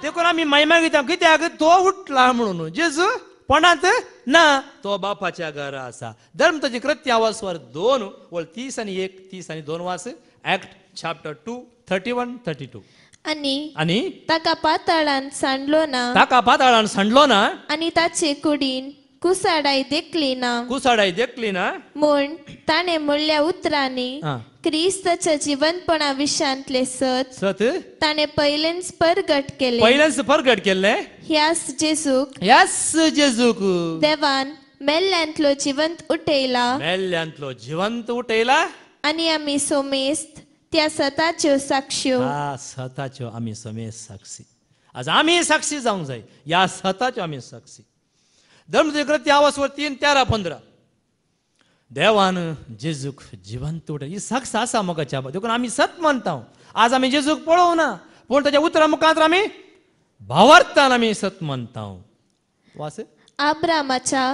देखून आमी महिमा घेता कित्याक तो उठला म्हणून. जेजू कोणात ना तो बापाच्या घरा आसा. धर्म ताची कृत्य वाचवर 2:30-1, 30-2 वास. Act chapter 2:31-32. आनी ताका पाताळान सांडलो ना आनी ताचे कुडीन कुसाडाय देखली ना म्हूण ताणें म्हणल्या उतरांनी क्रिस्ताच्या जिवंतपणा विशांतले सत ताणें पयलेंच परगट केले. ह्याच जेजूक देवान मेल्ल्यांतलो जिवंत उठयला आनी आमी सोमेस्त त्या सताच्यो साक्षी. आमी सोमेस्त साक्षी. आज आमी साक्षी जावंक जाय ह्या सताच्यो आमी साक्षी. धर्मकृत्य आवासवर 3:13-15 देवान जेजूक जिवंत उठयला ही साक्ष आसा मोगाच्या. देखून आमी सत म्हणटा. आज आमी जेजूक पळोवना पूण ताच्या उतरा मुखांतर आमी भावार्थान आमी सत म्हणता वास आब्रामाच्या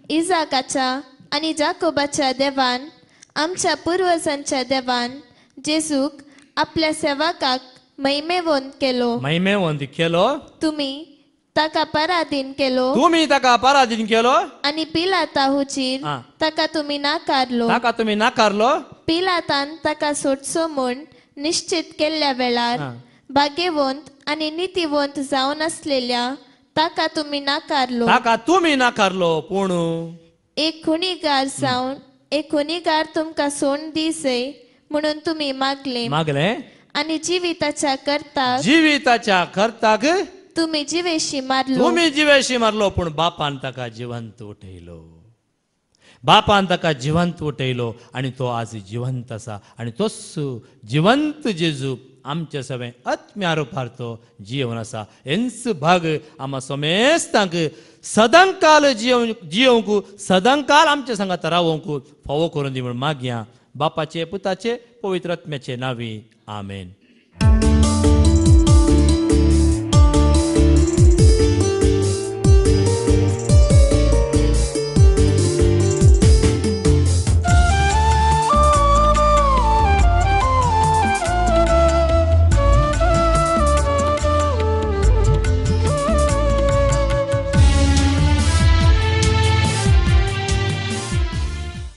इजाकाच्या आणि जाकोबाच्या देवान आमच्या पूर्वजांच्या देवान जेजूक आपल्या सेवकाक महिमेवंत केलो महिमेवंत केलो तुम्ही ताका पराधीन केलो तुम्ही ताका पराधीन केलो आणि पिलाता हुजीर हा. ताका तुम्ही नाकारलो ताका तुम्ही नाकारलो पिलातान ताका सोडचो म्हूण निश्चित केल्ल्या वेळार हा. भाग्यवंत आणि नीतिवंत जावन असलेल्या ताका तुम्ही नाकारलो ताका तुम्ही नाकारलो पूण एक खुणीगार जावन एक खुणीगार तुमका सोड दिसे म्हणून तुम्ही मागले मागले आणि जिविताच्या करता जिविताच्या करताक तुम्ही जिवेशी मारलो तुम्ही जिवेशी मारलो पूण बापान ताका जिवंत उठयलो बापान ताका जिवंत उठयलो आणि तो आज जिवंत आसा आणि तोच जिवंत जेजू आमचे सगळे आत्म्या रुपार तो जीवन आसा हेंच भाग आमा सोमेस्तांक सदांकाल जियोंक सदांकाल आमचे सांगात रावोंक फावो करून दी म्हूण मागया बापाचे पुताचे पवित्र आत्म्याचे नावी आमेन.